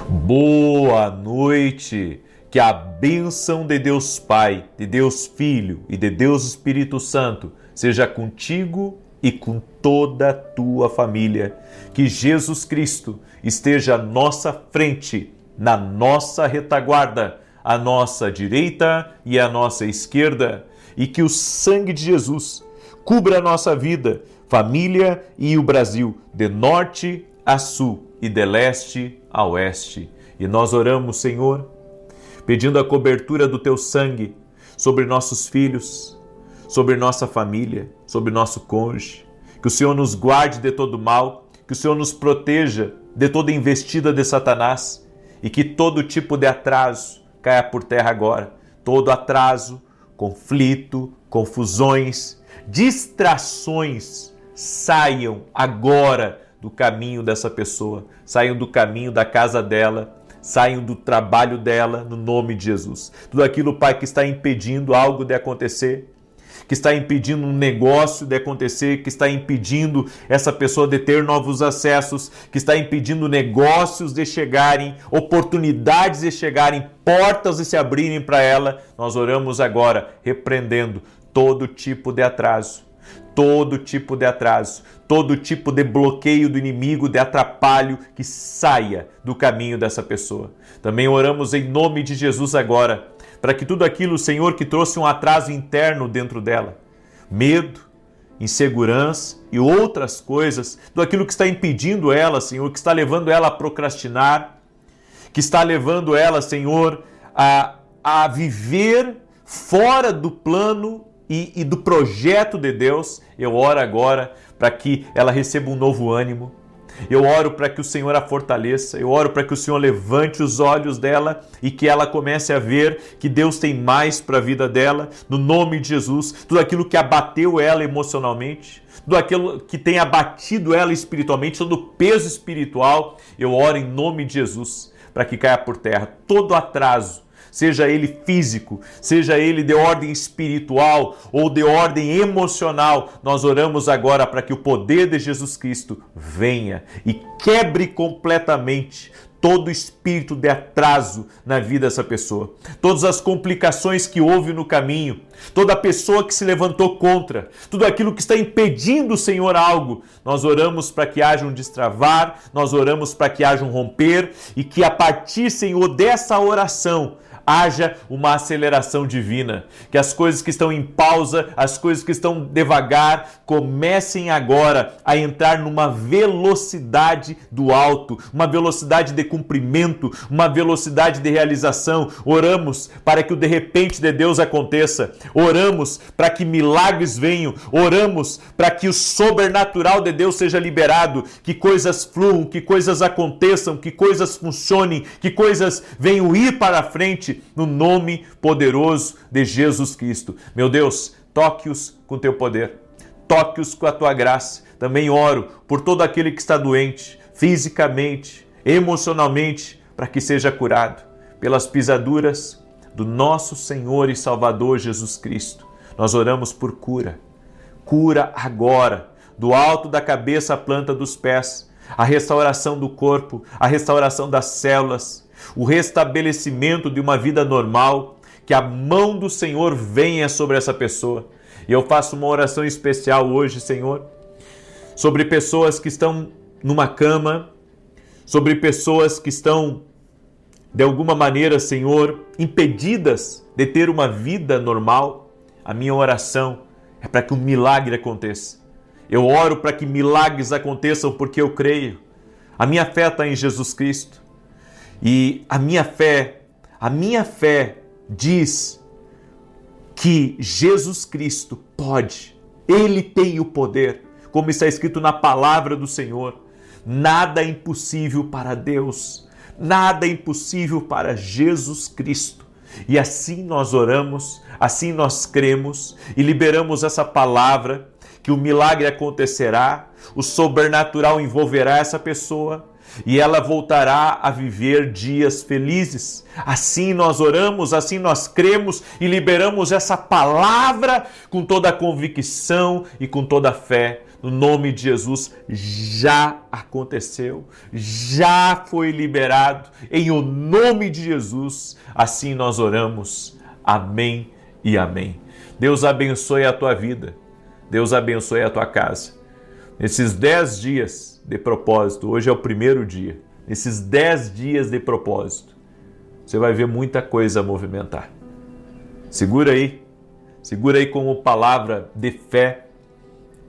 Boa noite! Que a bênção de Deus Pai, de Deus Filho e de Deus Espírito Santo seja contigo e com toda a tua família. Que Jesus Cristo esteja à nossa frente, na nossa retaguarda, à nossa direita e à nossa esquerda. E que o sangue de Jesus cubra a nossa vida, família e o Brasil, de norte a sul e de leste a oeste. E nós oramos, Senhor, pedindo a cobertura do Teu sangue sobre nossos filhos, sobre nossa família, sobre nosso cônjuge. Que o Senhor nos guarde de todo mal, que o Senhor nos proteja de toda investida de Satanás e que todo tipo de atraso caia por terra agora. Todo atraso, conflito, confusões, distrações saiam agora do caminho dessa pessoa, saiam do caminho da casa dela, saiam do trabalho dela, no nome de Jesus. Tudo aquilo, Pai, que está impedindo algo de acontecer, que está impedindo um negócio de acontecer, que está impedindo essa pessoa de ter novos acessos, que está impedindo negócios de chegarem, oportunidades de chegarem, portas de se abrirem para ela, nós oramos agora, repreendendo todo tipo de atraso, todo tipo de bloqueio do inimigo, de atrapalho, que saia do caminho dessa pessoa. Também oramos em nome de Jesus agora, para que tudo aquilo, Senhor, que trouxe um atraso interno dentro dela, medo, insegurança e outras coisas, tudo aquilo que está impedindo ela, Senhor, que está levando ela a procrastinar, que está levando ela, Senhor, a viver fora do plano e do projeto de Deus. Eu oro agora para que ela receba um novo ânimo. Eu oro para que o Senhor a fortaleça. Eu oro para que o Senhor levante os olhos dela e que ela comece a ver que Deus tem mais para a vida dela. No nome de Jesus, tudo aquilo que abateu ela emocionalmente, tudo aquilo que tem abatido ela espiritualmente, todo o peso espiritual, eu oro em nome de Jesus para que caia por terra todo atraso, seja ele físico, seja ele de ordem espiritual ou de ordem emocional. Nós oramos agora para que o poder de Jesus Cristo venha e quebre completamente todo espírito de atraso na vida dessa pessoa. Todas as complicações que houve no caminho, toda pessoa que se levantou contra, tudo aquilo que está impedindo, Senhor, algo. Nós oramos para que haja um destravar, nós oramos para que haja um romper e que a partir, Senhor, dessa oração, haja uma aceleração divina, que as coisas que estão em pausa, as coisas que estão devagar, comecem agora a entrar numa velocidade do alto, uma velocidade de cumprimento, uma velocidade de realização. Oramos para que o de repente de Deus aconteça, oramos para que milagres venham, oramos para que o sobrenatural de Deus seja liberado, que coisas fluam, que coisas aconteçam, que coisas funcionem, que coisas venham ir para frente, no nome poderoso de Jesus Cristo. Meu Deus, toque-os com teu poder, toque-os com a tua graça. Também oro por todo aquele que está doente, fisicamente, emocionalmente, para que seja curado pelas pisaduras do nosso Senhor e Salvador Jesus Cristo. Nós oramos por cura, cura agora, do alto da cabeça à planta dos pés, a restauração do corpo, a restauração das células, o restabelecimento de uma vida normal, que a mão do Senhor venha sobre essa pessoa. E eu faço uma oração especial hoje, Senhor, sobre pessoas que estão numa cama, sobre pessoas que estão, de alguma maneira, Senhor, impedidas de ter uma vida normal. A minha oração é para que um milagre aconteça. Eu oro para que milagres aconteçam porque eu creio. A minha fé está em Jesus Cristo. E a minha fé diz que Jesus Cristo pode, Ele tem o poder, como está escrito na palavra do Senhor. Nada é impossível para Deus, nada é impossível para Jesus Cristo. E assim nós oramos, assim nós cremos e liberamos essa palavra, que o milagre acontecerá, o sobrenatural envolverá essa pessoa, e ela voltará a viver dias felizes. Assim nós oramos, assim nós cremos e liberamos essa palavra com toda a convicção e com toda a fé, no nome de Jesus, já aconteceu, já foi liberado, em o nome de Jesus, assim nós oramos, amém e amém. Deus abençoe a tua vida, Deus abençoe a tua casa. Nesses 10 dias de propósito, hoje é o primeiro dia, nesses 10 dias de propósito, você vai ver muita coisa movimentar. Segura aí como palavra de fé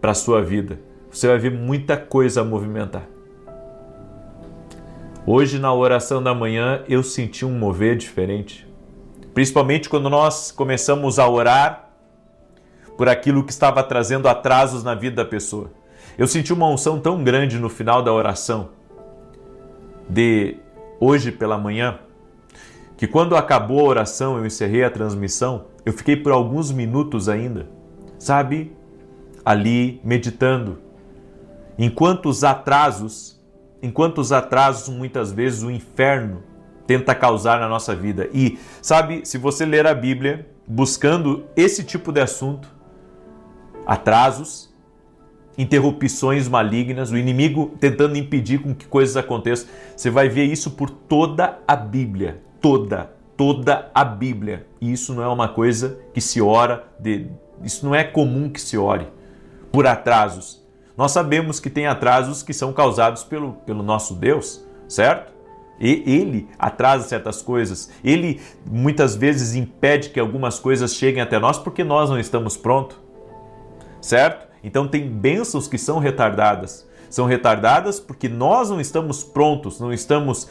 para a sua vida. Você vai ver muita coisa movimentar. Hoje na oração da manhã eu senti um mover diferente. Principalmente quando nós começamos a orar por aquilo que estava trazendo atrasos na vida da pessoa. Eu senti uma unção tão grande no final da oração de hoje pela manhã, que quando acabou a oração, eu encerrei a transmissão, eu fiquei por alguns minutos ainda, sabe, ali meditando. Enquanto atrasos muitas vezes o inferno tenta causar na nossa vida. E, sabe, se você ler a Bíblia buscando esse tipo de assunto, atrasos, interrupções malignas, o inimigo tentando impedir com que coisas aconteçam, você vai ver isso por toda a Bíblia, toda a Bíblia. E isso não é uma coisa que se ora, isso não é comum que se ore por atrasos. Nós sabemos que tem atrasos que são causados pelo nosso Deus, certo? E Ele atrasa certas coisas. Ele muitas vezes impede que algumas coisas cheguem até nós porque nós não estamos prontos, certo? Então tem bênçãos que são retardadas. São retardadas porque nós não estamos prontos, não estamos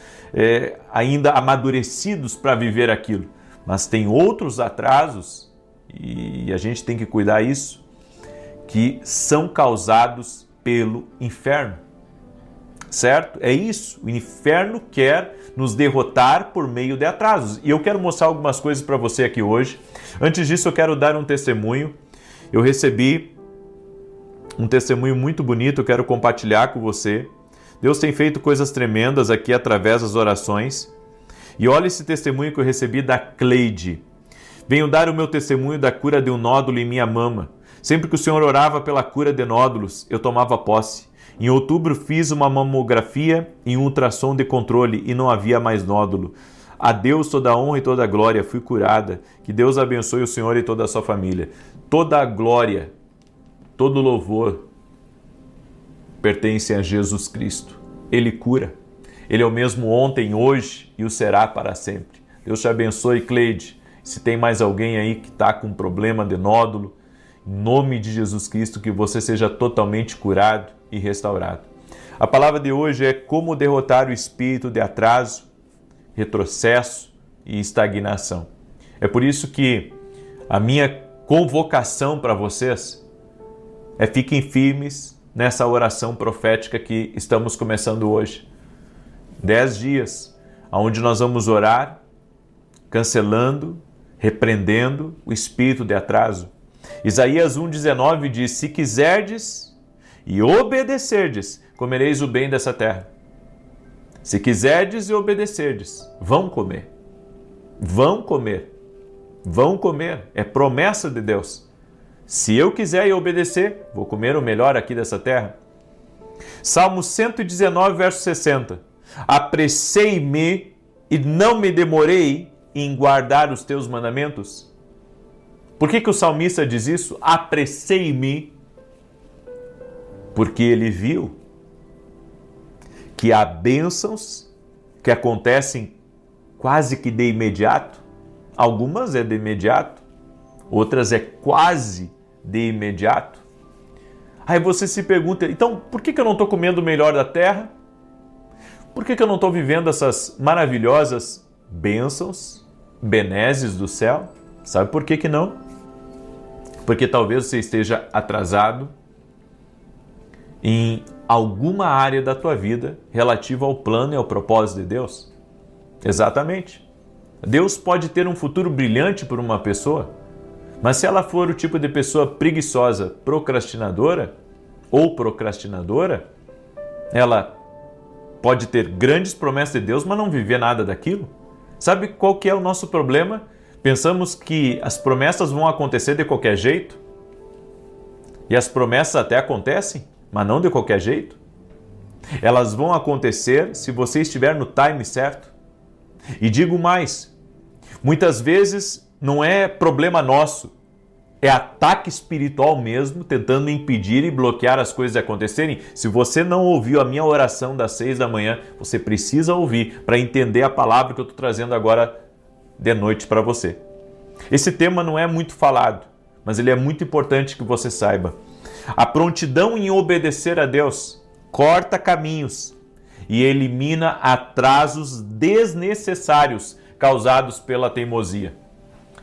ainda amadurecidos para viver aquilo. Mas tem outros atrasos, e a gente tem que cuidar isso, que são causados pelo inferno. Certo? É isso. O inferno quer nos derrotar por meio de atrasos. E eu quero mostrar algumas coisas para você aqui hoje. Antes disso, eu quero dar um testemunho. Eu recebi um testemunho muito bonito, eu quero compartilhar com você. Deus tem feito coisas tremendas aqui através das orações. E olha esse testemunho que eu recebi da Cleide. Venho dar o meu testemunho da cura de um nódulo em minha mama. Sempre que o Senhor orava pela cura de nódulos, eu tomava posse. Em outubro fiz uma mamografia e um ultrassom de controle e não havia mais nódulo. A Deus toda a honra e toda a glória, fui curada. Que Deus abençoe o Senhor e toda a sua família. Toda a glória, todo louvor pertence a Jesus Cristo. Ele cura. Ele é o mesmo ontem, hoje e o será para sempre. Deus te abençoe, Cleide. Se tem mais alguém aí que está com problema de nódulo, em nome de Jesus Cristo, que você seja totalmente curado e restaurado. A palavra de hoje é como derrotar o espírito de atraso, retrocesso e estagnação. É por isso que a minha convocação para vocês é fiquem firmes nessa oração profética que estamos começando hoje. 10 dias, onde nós vamos orar, cancelando, repreendendo o espírito de atraso. Isaías 1,19 diz, se quiserdes e obedecerdes, comereis o bem dessa terra. Se quiserdes e obedecerdes, vão comer. Vão comer. Vão comer. É promessa de Deus. Se eu quiser e obedecer, vou comer o melhor aqui dessa terra. Salmo 119, verso 60. Apressei-me e não me demorei em guardar os teus mandamentos. Por que o salmista diz isso? Apressei-me. Porque ele viu que há bênçãos que acontecem quase que de imediato. Algumas é de imediato, outras é quase de imediato. Aí você se pergunta, então por que eu não estou comendo o melhor da terra? Por que eu não estou vivendo essas maravilhosas bênçãos, benesses do céu? Sabe por que não? Porque talvez você esteja atrasado em alguma área da tua vida relativa ao plano e ao propósito de Deus. Exatamente. Deus pode ter um futuro brilhante por uma pessoa, mas se ela for o tipo de pessoa preguiçosa, procrastinadora ou procrastinadora, ela pode ter grandes promessas de Deus, mas não viver nada daquilo. Sabe qual que é o nosso problema? Pensamos que as promessas vão acontecer de qualquer jeito. E as promessas até acontecem, mas não de qualquer jeito. Elas vão acontecer se você estiver no time certo. E digo mais, muitas vezes não é problema nosso, é ataque espiritual mesmo, tentando impedir e bloquear as coisas de acontecerem. Se você não ouviu a minha oração das 6 da manhã, você precisa ouvir para entender a palavra que eu estou trazendo agora de noite para você. Esse tema não é muito falado, mas ele é muito importante que você saiba. A prontidão em obedecer a Deus corta caminhos e elimina atrasos desnecessários causados pela teimosia.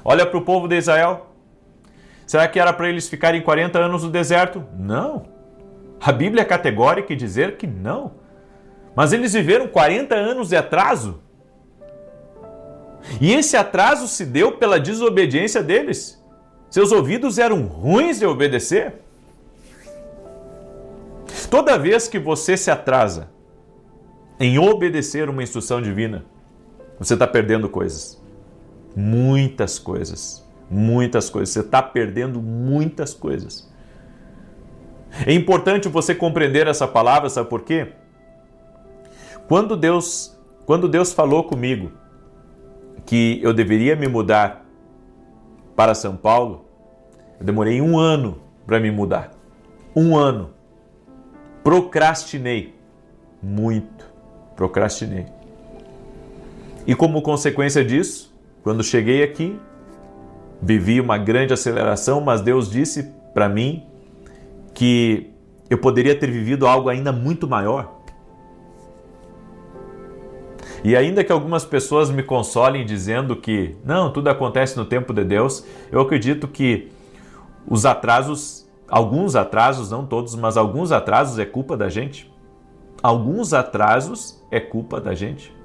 Olha para o povo de Israel. Será que era para eles ficarem 40 anos no deserto? Não. A Bíblia é categórica em dizer que não. Mas eles viveram 40 anos de atraso. E esse atraso se deu pela desobediência deles. Seus ouvidos eram ruins de obedecer. Toda vez que você se atrasa em obedecer uma instrução divina, você está perdendo coisas. Muitas coisas. Muitas coisas. Você está perdendo muitas coisas. É importante você compreender essa palavra, sabe por quê? Quando Deus falou comigo que eu deveria me mudar para São Paulo, eu demorei 1 ano para me mudar. 1 ano. Procrastinei. Muito. Procrastinei. E como consequência disso, quando cheguei aqui, vivi uma grande aceleração, mas Deus disse para mim que eu poderia ter vivido algo ainda muito maior. E ainda que algumas pessoas me consolem dizendo que não, tudo acontece no tempo de Deus, eu acredito que os atrasos, alguns atrasos, não todos, mas alguns atrasos é culpa da gente. Alguns atrasos é culpa da gente.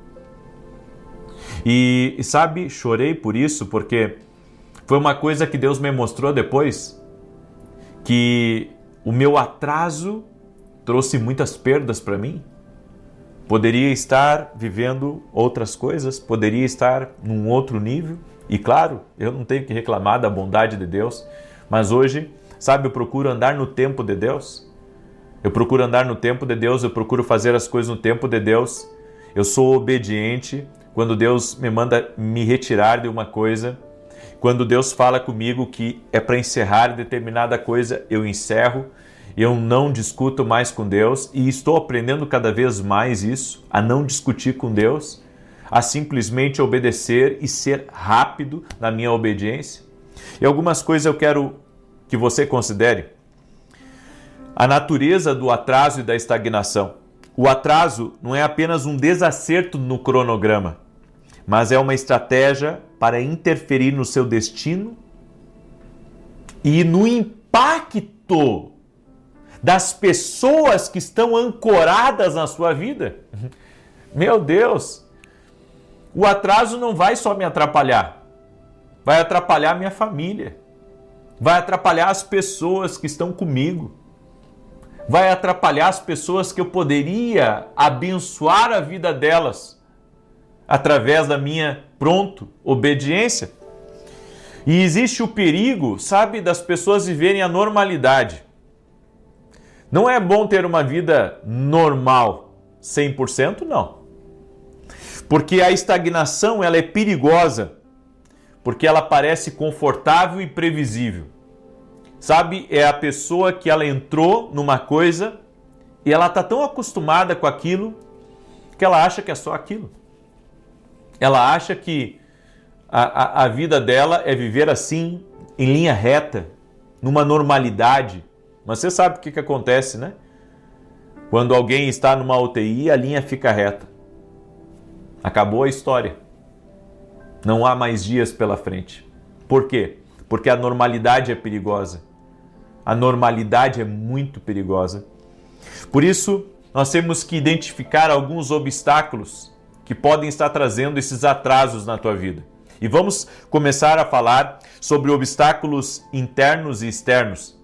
E sabe, chorei por isso, porque foi uma coisa que Deus me mostrou depois, que o meu atraso trouxe muitas perdas para mim. Poderia estar vivendo outras coisas, poderia estar num outro nível. E claro, eu não tenho que reclamar da bondade de Deus, mas hoje, sabe, eu procuro andar no tempo de Deus. Eu procuro andar no tempo de Deus, eu procuro fazer as coisas no tempo de Deus. Eu sou obediente quando Deus me manda me retirar de uma coisa. Quando Deus fala comigo que é para encerrar determinada coisa, eu encerro. Eu não discuto mais com Deus e estou aprendendo cada vez mais isso, a não discutir com Deus, a simplesmente obedecer e ser rápido na minha obediência. E algumas coisas eu quero que você considere. A natureza do atraso e da estagnação. O atraso não é apenas um desacerto no cronograma, mas é uma estratégia para interferir no seu destino e no impacto das pessoas que estão ancoradas na sua vida. Meu Deus! O atraso não vai só me atrapalhar, vai atrapalhar minha família, vai atrapalhar as pessoas que estão comigo, vai atrapalhar as pessoas que eu poderia abençoar a vida delas através da minha obediência. E existe o perigo, sabe, das pessoas viverem a normalidade. Não é bom ter uma vida normal, 100%, não. Porque a estagnação ela é perigosa, porque ela parece confortável e previsível. Sabe, é a pessoa que ela entrou numa coisa e ela está tão acostumada com aquilo que ela acha que é só aquilo. Ela acha que a vida dela é viver assim, em linha reta, numa normalidade. Mas você sabe o que acontece, né? Quando alguém está numa UTI, a linha fica reta. Acabou a história. Não há mais dias pela frente. Por quê? Porque a normalidade é perigosa. A normalidade é muito perigosa. Por isso, nós temos que identificar alguns obstáculos que podem estar trazendo esses atrasos na tua vida. E vamos começar a falar sobre obstáculos internos e externos.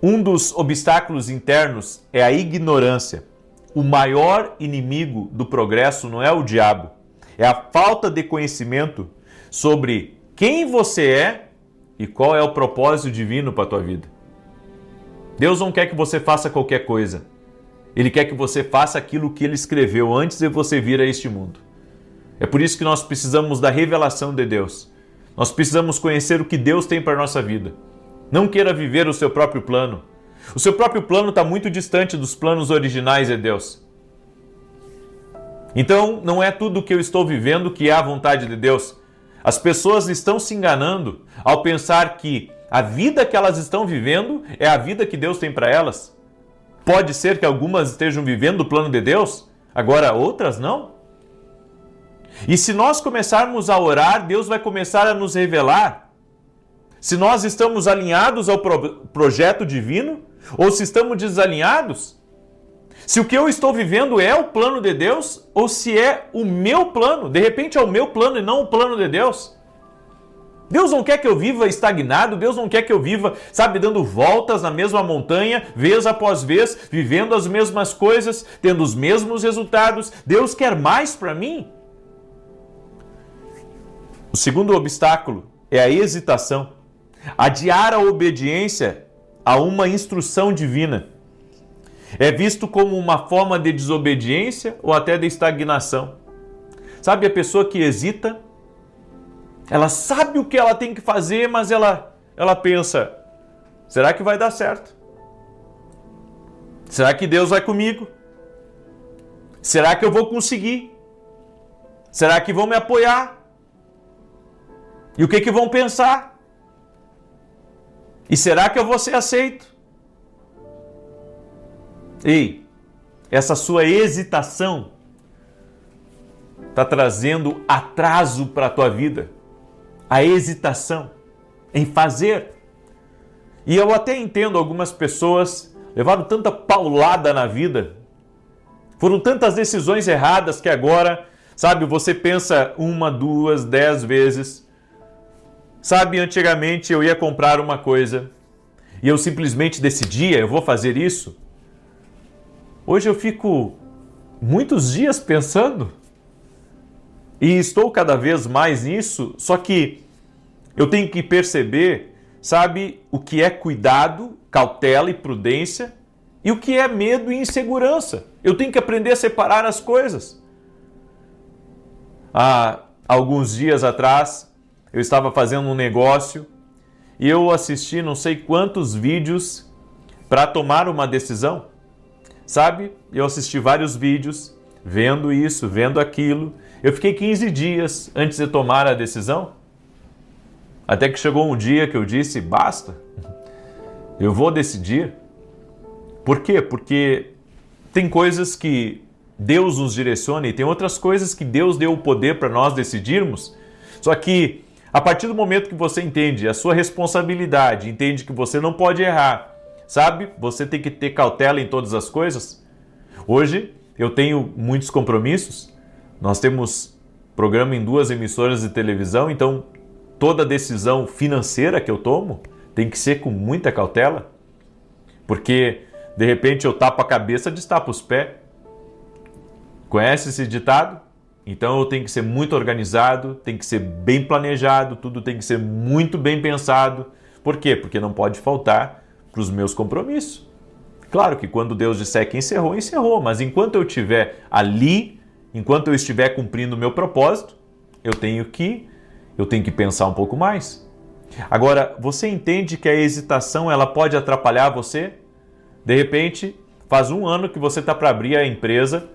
Um dos obstáculos internos é a ignorância. O maior inimigo do progresso não é o diabo, é a falta de conhecimento sobre quem você é e qual é o propósito divino para a tua vida. Deus não quer que você faça qualquer coisa. Ele quer que você faça aquilo que Ele escreveu antes de você vir a este mundo. É por isso que nós precisamos da revelação de Deus. Nós precisamos conhecer o que Deus tem para a nossa vida. Não queira viver o seu próprio plano. O seu próprio plano está muito distante dos planos originais de Deus. Então, não é tudo o que eu estou vivendo que é a vontade de Deus. As pessoas estão se enganando ao pensar que a vida que elas estão vivendo é a vida que Deus tem para elas. Pode ser que algumas estejam vivendo o plano de Deus, agora outras não. E se nós começarmos a orar, Deus vai começar a nos revelar se nós estamos alinhados ao projeto divino ou se estamos desalinhados. Se o que eu estou vivendo é o plano de Deus ou se é o meu plano. De repente é o meu plano e não o plano de Deus. Deus não quer que eu viva estagnado, Deus não quer que eu viva, dando voltas na mesma montanha, vez após vez, vivendo as mesmas coisas, tendo os mesmos resultados. Deus quer mais para mim. O segundo obstáculo é a hesitação. Adiar a obediência a uma instrução divina é visto como uma forma de desobediência ou até de estagnação. Sabe, a pessoa que hesita, ela sabe o que ela tem que fazer, mas ela pensa, será que vai dar certo? Será que Deus vai comigo? Será que eu vou conseguir? Será que vão me apoiar? E o que vão pensar? E será que eu vou ser aceito? Ei, essa sua hesitação está trazendo atraso para a tua vida. A hesitação em fazer. E eu até entendo algumas pessoas levaram tanta paulada na vida, foram tantas decisões erradas que agora, você pensa 1, 2, 10 vezes. Antigamente eu ia comprar uma coisa e eu simplesmente decidia, eu vou fazer isso. Hoje eu fico muitos dias pensando e estou cada vez mais nisso, só que eu tenho que perceber, o que é cuidado, cautela e prudência e o que é medo e insegurança. Eu tenho que aprender a separar as coisas. Há alguns dias atrás, eu estava fazendo um negócio e eu assisti não sei quantos vídeos para tomar uma decisão. Eu assisti vários vídeos, vendo isso, vendo aquilo. Eu fiquei 15 dias antes de tomar a decisão. Até que chegou um dia que eu disse, basta, eu vou decidir. Por quê? Porque tem coisas que Deus nos direciona e tem outras coisas que Deus deu o poder para nós decidirmos. Só que a partir do momento que você entende a sua responsabilidade, entende que você não pode errar, você tem que ter cautela em todas as coisas. Hoje eu tenho muitos compromissos. Nós temos programa em 2 emissoras de televisão, então toda decisão financeira que eu tomo tem que ser com muita cautela, porque de repente eu tapo a cabeça, destapo os pés. Conhece esse ditado? Então eu tenho que ser muito organizado, tem que ser bem planejado, tudo tem que ser muito bem pensado. Por quê? Porque não pode faltar para os meus compromissos. Claro que quando Deus disser que encerrou, encerrou, mas enquanto eu estiver ali, enquanto eu estiver cumprindo o meu propósito, eu tenho que pensar um pouco mais. Agora, você entende que a hesitação ela pode atrapalhar você? De repente, faz 1 ano que você está para abrir a empresa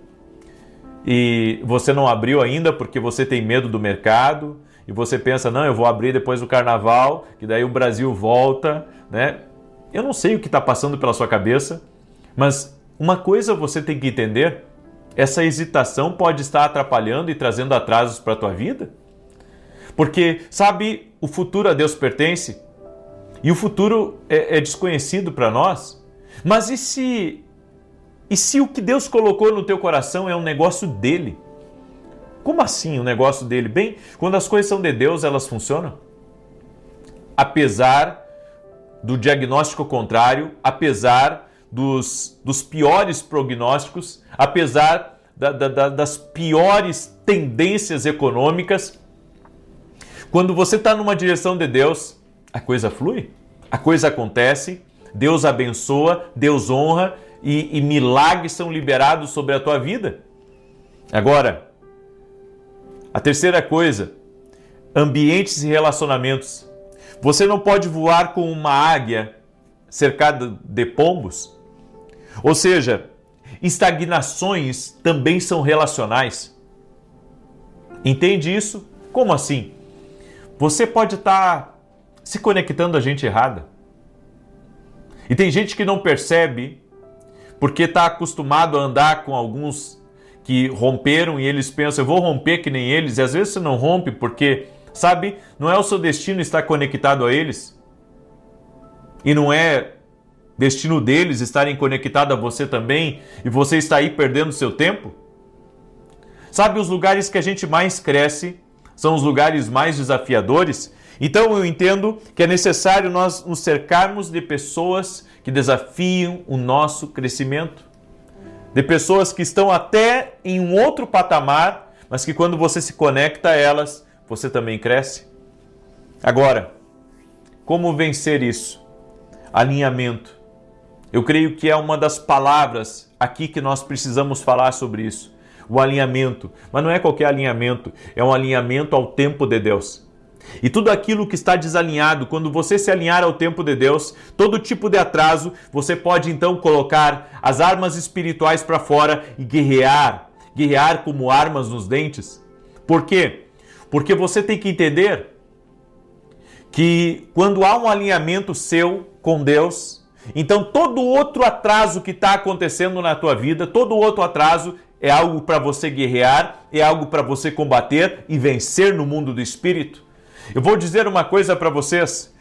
e você não abriu ainda porque você tem medo do mercado e você pensa, não, eu vou abrir depois do carnaval, que daí o Brasil volta, né? Eu não sei o que está passando pela sua cabeça, mas uma coisa você tem que entender, essa hesitação pode estar atrapalhando e trazendo atrasos para a tua vida. Porque, o futuro a Deus pertence e o futuro é desconhecido para nós. Mas e se o que Deus colocou no teu coração é um negócio dele? Como assim um negócio dele? Bem, quando as coisas são de Deus, elas funcionam. Apesar do diagnóstico contrário, apesar dos piores prognósticos, apesar das piores tendências econômicas, quando você está numa direção de Deus, a coisa flui, a coisa acontece, Deus abençoa, Deus honra e milagres são liberados sobre a tua vida. Agora, a terceira coisa, ambientes e relacionamentos. Você não pode voar com uma águia cercada de pombos. Ou seja, estagnações também são relacionais. Entende isso? Como assim? Você pode estar se conectando a gente errada. E tem gente que não percebe porque está acostumado a andar com alguns que romperam e eles pensam, eu vou romper que nem eles. E às vezes você não rompe porque, sabe, não é o seu destino estar conectado a eles. E não é destino deles estarem conectados a você também e você está aí perdendo seu tempo. Sabe, os lugares que a gente mais cresce são os lugares mais desafiadores. Então eu entendo que é necessário nós nos cercarmos de pessoas que desafiam o nosso crescimento. De pessoas que estão até em um outro patamar, mas que quando você se conecta a elas, você também cresce. Agora, como vencer isso? Alinhamento. Eu creio que é uma das palavras aqui que nós precisamos falar sobre isso. O alinhamento. Mas não é qualquer alinhamento, é um alinhamento ao tempo de Deus. E tudo aquilo que está desalinhado, quando você se alinhar ao tempo de Deus, todo tipo de atraso, você pode então colocar as armas espirituais para fora e guerrear como armas nos dentes. Por quê? Porque você tem que entender que quando há um alinhamento seu com Deus, então todo outro atraso que está acontecendo na tua vida, todo outro atraso é algo para você guerrear, é algo para você combater e vencer no mundo do Espírito. Eu vou dizer uma coisa para vocês.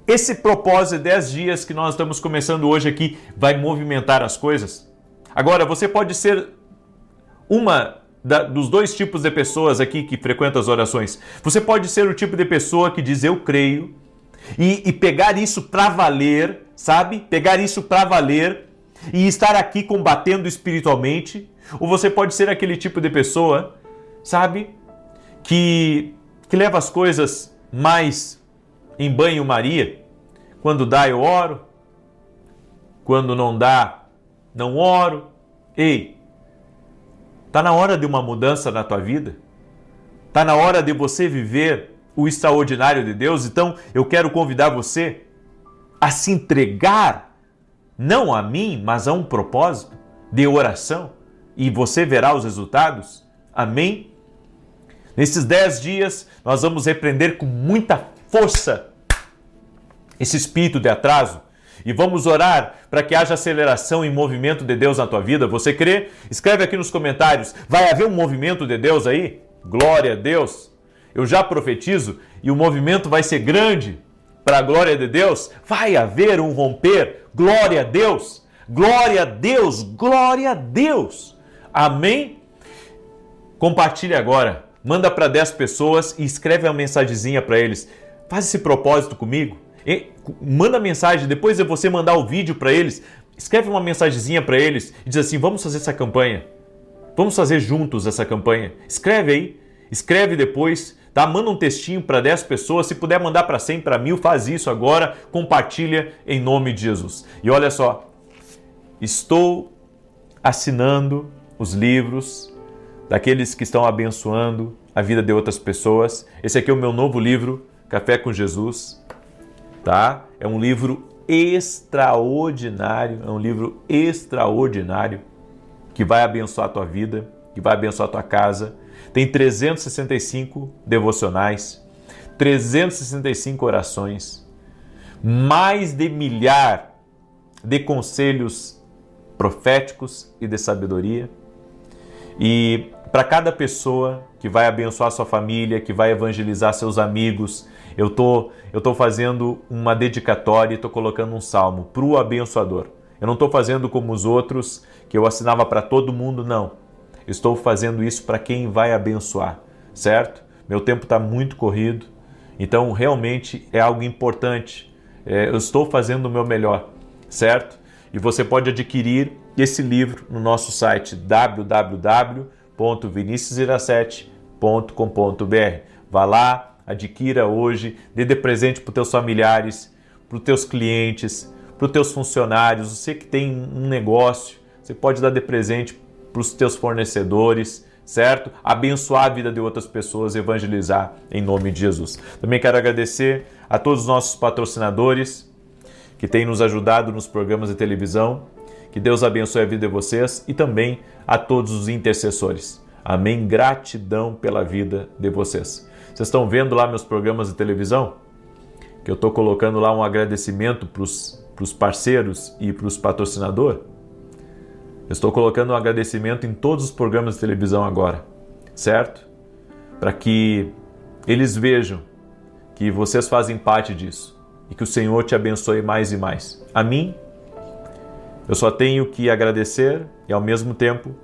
Esse propósito de 10 dias que nós estamos começando hoje aqui vai movimentar as coisas. Agora, você pode ser dos dois tipos de pessoas aqui que frequentam as orações. Você pode ser o tipo de pessoa que diz eu creio e pegar isso para valer, sabe? Pegar isso para valer e estar aqui combatendo espiritualmente. Ou você pode ser aquele tipo de pessoa, sabe? Que leva as coisas mais em banho-maria. Quando dá, eu oro. Quando não dá, não oro. Ei, tá na hora de uma mudança na tua vida? Tá na hora de você viver o extraordinário de Deus? Então, eu quero convidar você a se entregar, não a mim, mas a um propósito de oração. E você verá os resultados. Amém? Nesses 10 dias, nós vamos repreender com muita força esse espírito de atraso e vamos orar para que haja aceleração e movimento de Deus na tua vida. Você crê? Escreve aqui nos comentários. Vai haver um movimento de Deus aí? Glória a Deus! Eu já profetizo e o movimento vai ser grande para a glória de Deus. Vai haver um romper. Glória a Deus! Glória a Deus! Glória a Deus! Amém? Compartilhe agora. Manda para 10 pessoas e escreve uma mensagenzinha para eles. Faz esse propósito comigo. Manda mensagem, depois de você mandar o vídeo para eles, escreve uma mensagenzinha para eles e diz assim, vamos fazer essa campanha. Vamos fazer juntos essa campanha. Escreve aí, escreve depois, tá? Manda um textinho para 10 pessoas, se puder mandar para 100, para 1000, faz isso agora, compartilha em nome de Jesus. E olha só, estou assinando os livros daqueles que estão abençoando a vida de outras pessoas. Esse aqui é o meu novo livro, Café com Jesus, tá? É um livro extraordinário, que vai abençoar a tua vida, que vai abençoar a tua casa. Tem 365 devocionais, 365 orações, mais de 1.000 de conselhos proféticos e de sabedoria. E para cada pessoa que vai abençoar sua família, que vai evangelizar seus amigos, eu tô fazendo uma dedicatória e estou colocando um salmo para o abençoador. Eu não estou fazendo como os outros, que eu assinava para todo mundo, não. Eu estou fazendo isso para quem vai abençoar, certo? Meu tempo está muito corrido, então realmente é algo importante. Eu estou fazendo o meu melhor, certo? E você pode adquirir esse livro no nosso site www.viniciusiracete.com.br. Vá lá, adquira hoje, dê de presente para os teus familiares, para os teus clientes, para os teus funcionários, você que tem um negócio, você pode dar de presente para os teus fornecedores, certo? Abençoar a vida de outras pessoas, evangelizar em nome de Jesus. Também quero agradecer a todos os nossos patrocinadores que têm nos ajudado nos programas de televisão. Que Deus abençoe a vida de vocês e também a todos os intercessores. Amém? Gratidão pela vida de vocês. Vocês estão vendo lá meus programas de televisão? Que eu estou colocando lá um agradecimento para os parceiros e para os patrocinadores? Eu estou colocando um agradecimento em todos os programas de televisão agora, certo? Para que eles vejam que vocês fazem parte disso e que o Senhor te abençoe mais e mais. A mim, eu só tenho que agradecer e ao mesmo tempo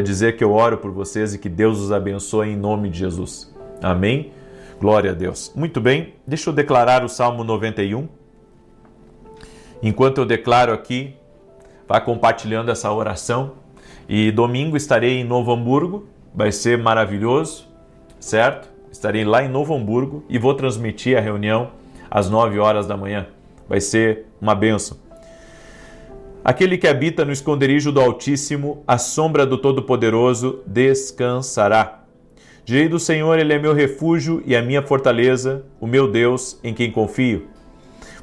dizer que eu oro por vocês e que Deus os abençoe em nome de Jesus. Amém? Glória a Deus. Muito bem, deixa eu declarar o Salmo 91. Enquanto eu declaro aqui, vá compartilhando essa oração. E domingo estarei em Novo Hamburgo, vai ser maravilhoso, certo? Estarei lá em Novo Hamburgo e vou transmitir a reunião às 9 horas da manhã. Vai ser uma bênção. Aquele que habita no esconderijo do Altíssimo, à sombra do Todo-Poderoso, descansará. Direi do Senhor, Ele é meu refúgio e a minha fortaleza, o meu Deus, em quem confio.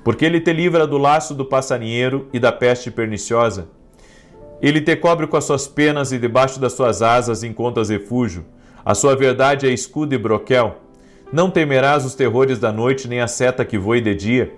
Porque Ele te livra do laço do passarinheiro e da peste perniciosa. Ele te cobre com as suas penas e debaixo das suas asas encontras refúgio. A sua verdade é escudo e broquel. Não temerás os terrores da noite, nem a seta que voe de dia,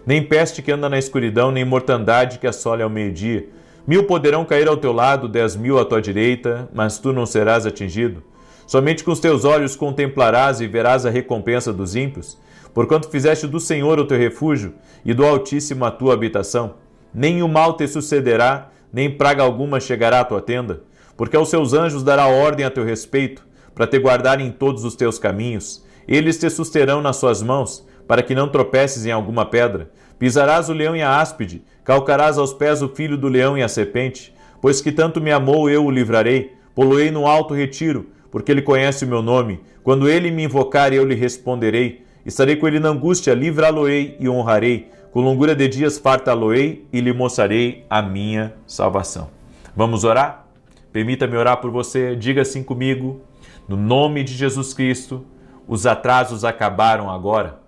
nem peste que anda na escuridão, nem mortandade que assole ao meio-dia. 1000 poderão cair ao teu lado, 10.000 à tua direita, mas tu não serás atingido. Somente com os teus olhos contemplarás e verás a recompensa dos ímpios, porquanto fizeste do Senhor o teu refúgio e do Altíssimo a tua habitação. Nem o mal te sucederá, nem praga alguma chegará à tua tenda, porque aos seus anjos dará ordem a teu respeito, para te guardar em todos os teus caminhos. Eles te susterão nas suas mãos, para que não tropeces em alguma pedra. Pisarás o leão e a áspide, calcarás aos pés o filho do leão e a serpente. Pois que tanto me amou, eu o livrarei, poloei no alto retiro, porque ele conhece o meu nome. Quando ele me invocar, eu lhe responderei. Estarei com ele na angústia, livrá-lo-ei e honrarei. Com longura de dias fartá-lo-ei e lhe mostrarei a minha salvação. Vamos orar? Permita-me orar por você, diga assim comigo. No nome de Jesus Cristo, os atrasos acabaram agora.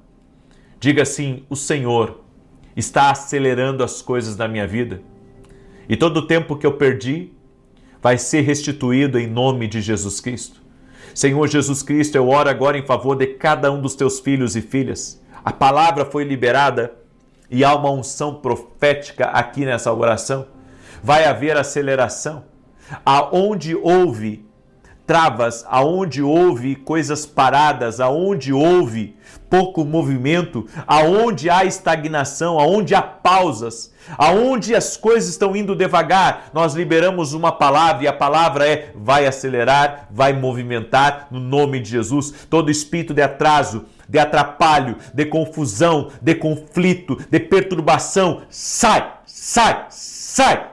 Diga assim, o Senhor está acelerando as coisas na minha vida. E todo o tempo que eu perdi vai ser restituído em nome de Jesus Cristo. Senhor Jesus Cristo, eu oro agora em favor de cada um dos teus filhos e filhas. A palavra foi liberada e há uma unção profética aqui nessa oração. Vai haver aceleração. Aonde houve travas, aonde houve coisas paradas, aonde houve pouco movimento, aonde há estagnação, aonde há pausas, aonde as coisas estão indo devagar, nós liberamos uma palavra e a palavra é: vai acelerar, vai movimentar no nome de Jesus. Todo espírito de atraso, de atrapalho, de confusão, de conflito, de perturbação, sai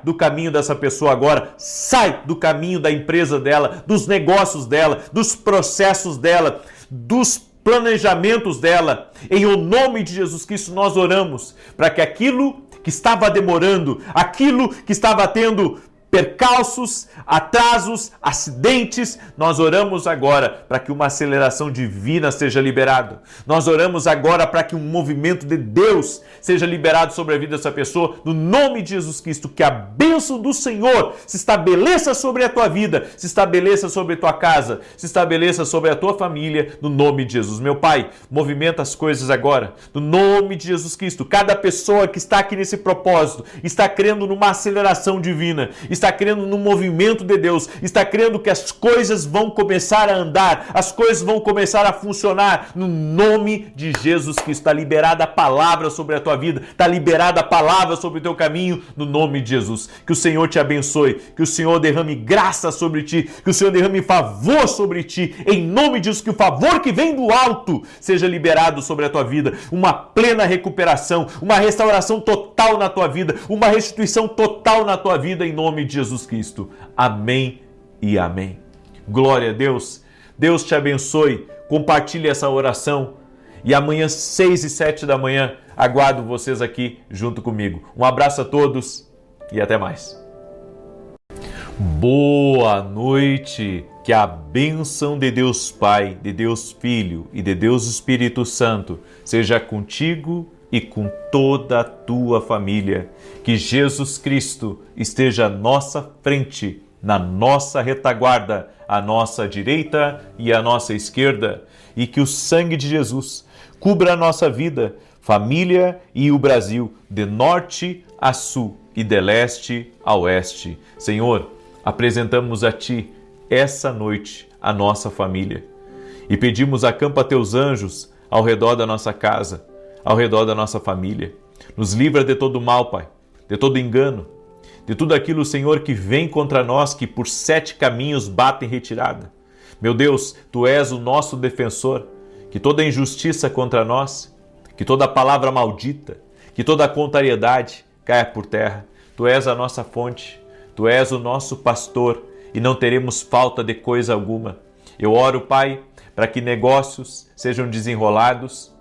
do caminho dessa pessoa agora, sai do caminho da empresa dela, dos negócios dela, dos processos dela, dos planejamentos dela. Em o nome de Jesus Cristo nós oramos para que aquilo que estava demorando, aquilo que estava tendo percalços, atrasos, acidentes, nós oramos agora para que uma aceleração divina seja liberada. Nós oramos agora para que um movimento de Deus seja liberado sobre a vida dessa pessoa, no nome de Jesus Cristo, que a bênção do Senhor se estabeleça sobre a tua vida, se estabeleça sobre a tua casa, se estabeleça sobre a tua família, no nome de Jesus. Meu Pai, movimenta as coisas agora, no nome de Jesus Cristo. Cada pessoa que está aqui nesse propósito está crendo numa aceleração divina, está crendo no movimento de Deus, está crendo que as coisas vão começar a andar, as coisas vão começar a funcionar, no nome de Jesus Cristo. Está liberada a palavra sobre a tua vida, está liberada a palavra sobre o teu caminho, no nome de Jesus. Que o Senhor te abençoe, que o Senhor derrame graça sobre ti, que o Senhor derrame favor sobre ti, em nome de Jesus. Que o favor que vem do alto seja liberado sobre a tua vida, uma plena recuperação, uma restauração total na tua vida, uma restituição total na tua vida, em nome de Jesus Cristo. Amém e amém. Glória a Deus. Deus te abençoe. Compartilhe essa oração E amanhã, 6 e 7 da manhã, aguardo vocês aqui junto comigo. Um abraço a todos e até mais. Boa noite! Que a bênção de Deus Pai, de Deus Filho e de Deus Espírito Santo seja contigo e com toda a tua família. Que Jesus Cristo esteja à nossa frente, na nossa retaguarda, à nossa direita e à nossa esquerda, e que o sangue de Jesus cubra a nossa vida, família e o Brasil, de norte a sul e de leste a oeste. Senhor, apresentamos a Ti essa noite a nossa família e pedimos: acampa Teus anjos ao redor da nossa casa, ao redor da nossa família. Nos livra de todo mal, Pai, de todo engano, de tudo aquilo, Senhor, que vem contra nós, que por 7 caminhos bate em retirada. Meu Deus, Tu és o nosso defensor, que toda injustiça contra nós, que toda palavra maldita, que toda contrariedade caia por terra. Tu és a nossa fonte, Tu és o nosso pastor e não teremos falta de coisa alguma. Eu oro, Pai, para que negócios sejam desenrolados,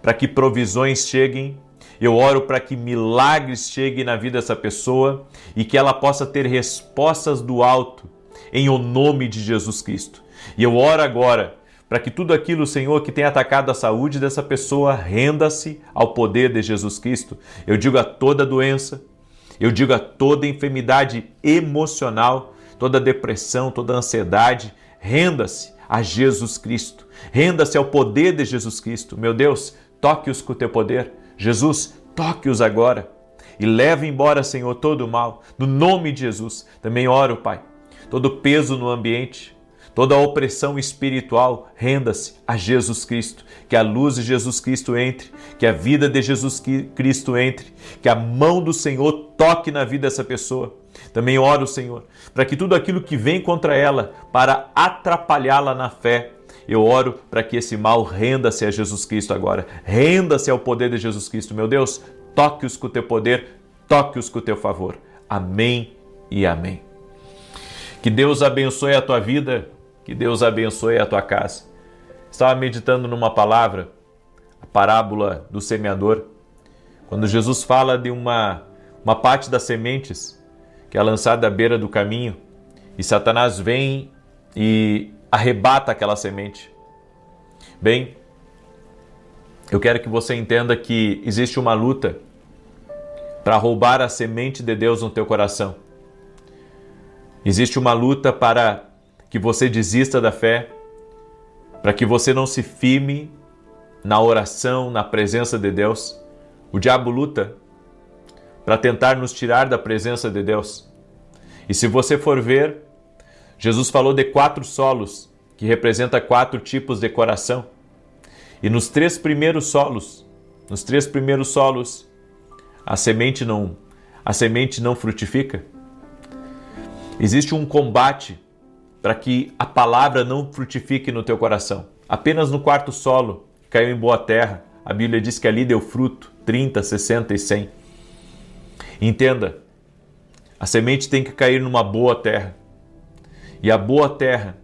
para que provisões cheguem. Eu oro para que milagres cheguem na vida dessa pessoa e que ela possa ter respostas do alto, em o nome de Jesus Cristo. E eu oro agora para que tudo aquilo, Senhor, que tem atacado a saúde dessa pessoa, renda-se ao poder de Jesus Cristo. Eu digo a toda doença, eu digo a toda enfermidade emocional, toda depressão, toda ansiedade, renda-se a Jesus Cristo. Renda-se ao poder de Jesus Cristo. Meu Deus, toque-os com o Teu poder. Jesus, toque-os agora e leve embora, Senhor, todo o mal. No nome de Jesus, também oro, Pai, todo peso no ambiente, toda a opressão espiritual, renda-se a Jesus Cristo. Que a luz de Jesus Cristo entre, que a vida de Jesus Cristo entre, que a mão do Senhor toque na vida dessa pessoa. Também oro, Senhor, para que tudo aquilo que vem contra ela, para atrapalhá-la na fé, eu oro para que esse mal renda-se a Jesus Cristo agora. Renda-se ao poder de Jesus Cristo. Meu Deus, toque-os com o Teu poder, toque-os com o Teu favor. Amém e amém. Que Deus abençoe a tua vida, que Deus abençoe a tua casa. Estava meditando numa palavra, a parábola do semeador, quando Jesus fala de uma parte das sementes que é lançada à beira do caminho e Satanás vem e arrebata aquela semente. Bem, eu quero que você entenda que existe uma luta para roubar a semente de Deus no teu coração. Existe uma luta para que você desista da fé, para que você não se firme na oração, na presença de Deus. O diabo luta para tentar nos tirar da presença de Deus. E se você for ver, Jesus falou de 4 solos, que representa 4 tipos de coração. E nos 3 primeiros solos, a semente não frutifica. Existe um combate para que a palavra não frutifique no teu coração. Apenas no 4º solo, que caiu em boa terra, a Bíblia diz que ali deu fruto, 30, 60 e 100. Entenda, a semente tem que cair numa boa terra. E a boa terra,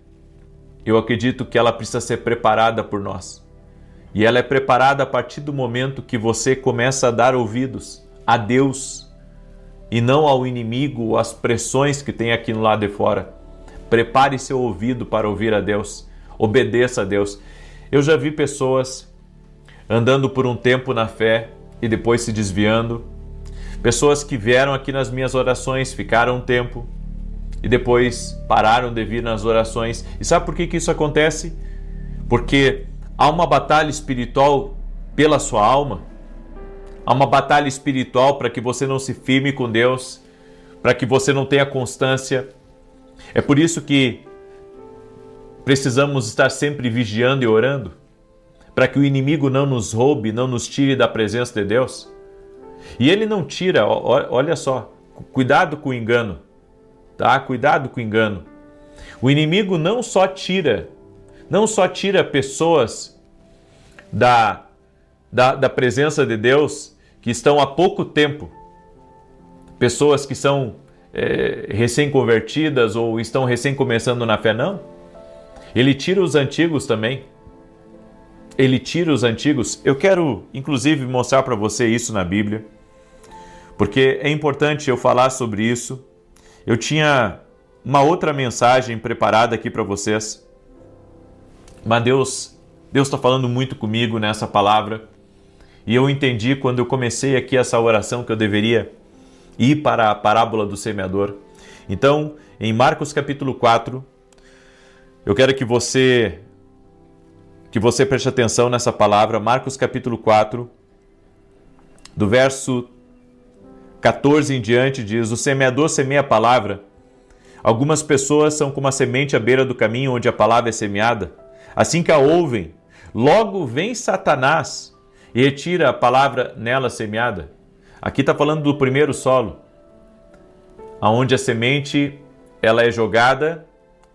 eu acredito que ela precisa ser preparada por nós. E ela é preparada a partir do momento que você começa a dar ouvidos a Deus e não ao inimigo ou às pressões que tem aqui no lado de fora. Prepare seu ouvido para ouvir a Deus. Obedeça a Deus. Eu já vi pessoas andando por um tempo na fé e depois se desviando. Pessoas que vieram aqui nas minhas orações, ficaram um tempo e depois pararam de vir nas orações. E sabe por que isso acontece? Porque há uma batalha espiritual pela sua alma. Há uma batalha espiritual para que você não se firme com Deus, para que você não tenha constância. É por isso que precisamos estar sempre vigiando e orando, para que o inimigo não nos roube, não nos tire da presença de Deus. E ele não tira, olha só, cuidado com o engano, tá? Cuidado com o engano. O inimigo não só tira pessoas da presença de Deus que estão há pouco tempo, pessoas que são recém-convertidas ou estão recém-começando na fé, não. Ele tira os antigos também. ele tira os antigos. Eu quero, inclusive, mostrar para você isso na Bíblia, porque é importante eu falar sobre isso. Eu tinha uma outra mensagem preparada aqui para vocês, mas Deus está falando muito comigo nessa palavra, e eu entendi quando eu comecei aqui essa oração que eu deveria ir para a parábola do semeador. Então, em Marcos capítulo 4, eu quero que você preste atenção nessa palavra. Marcos capítulo 4, do verso 14 em diante, diz: o semeador semeia a palavra. Algumas pessoas são como a semente à beira do caminho onde a palavra é semeada. Assim que a ouvem, logo vem Satanás e retira a palavra nela semeada. Aqui está falando do primeiro solo, onde a semente ela é jogada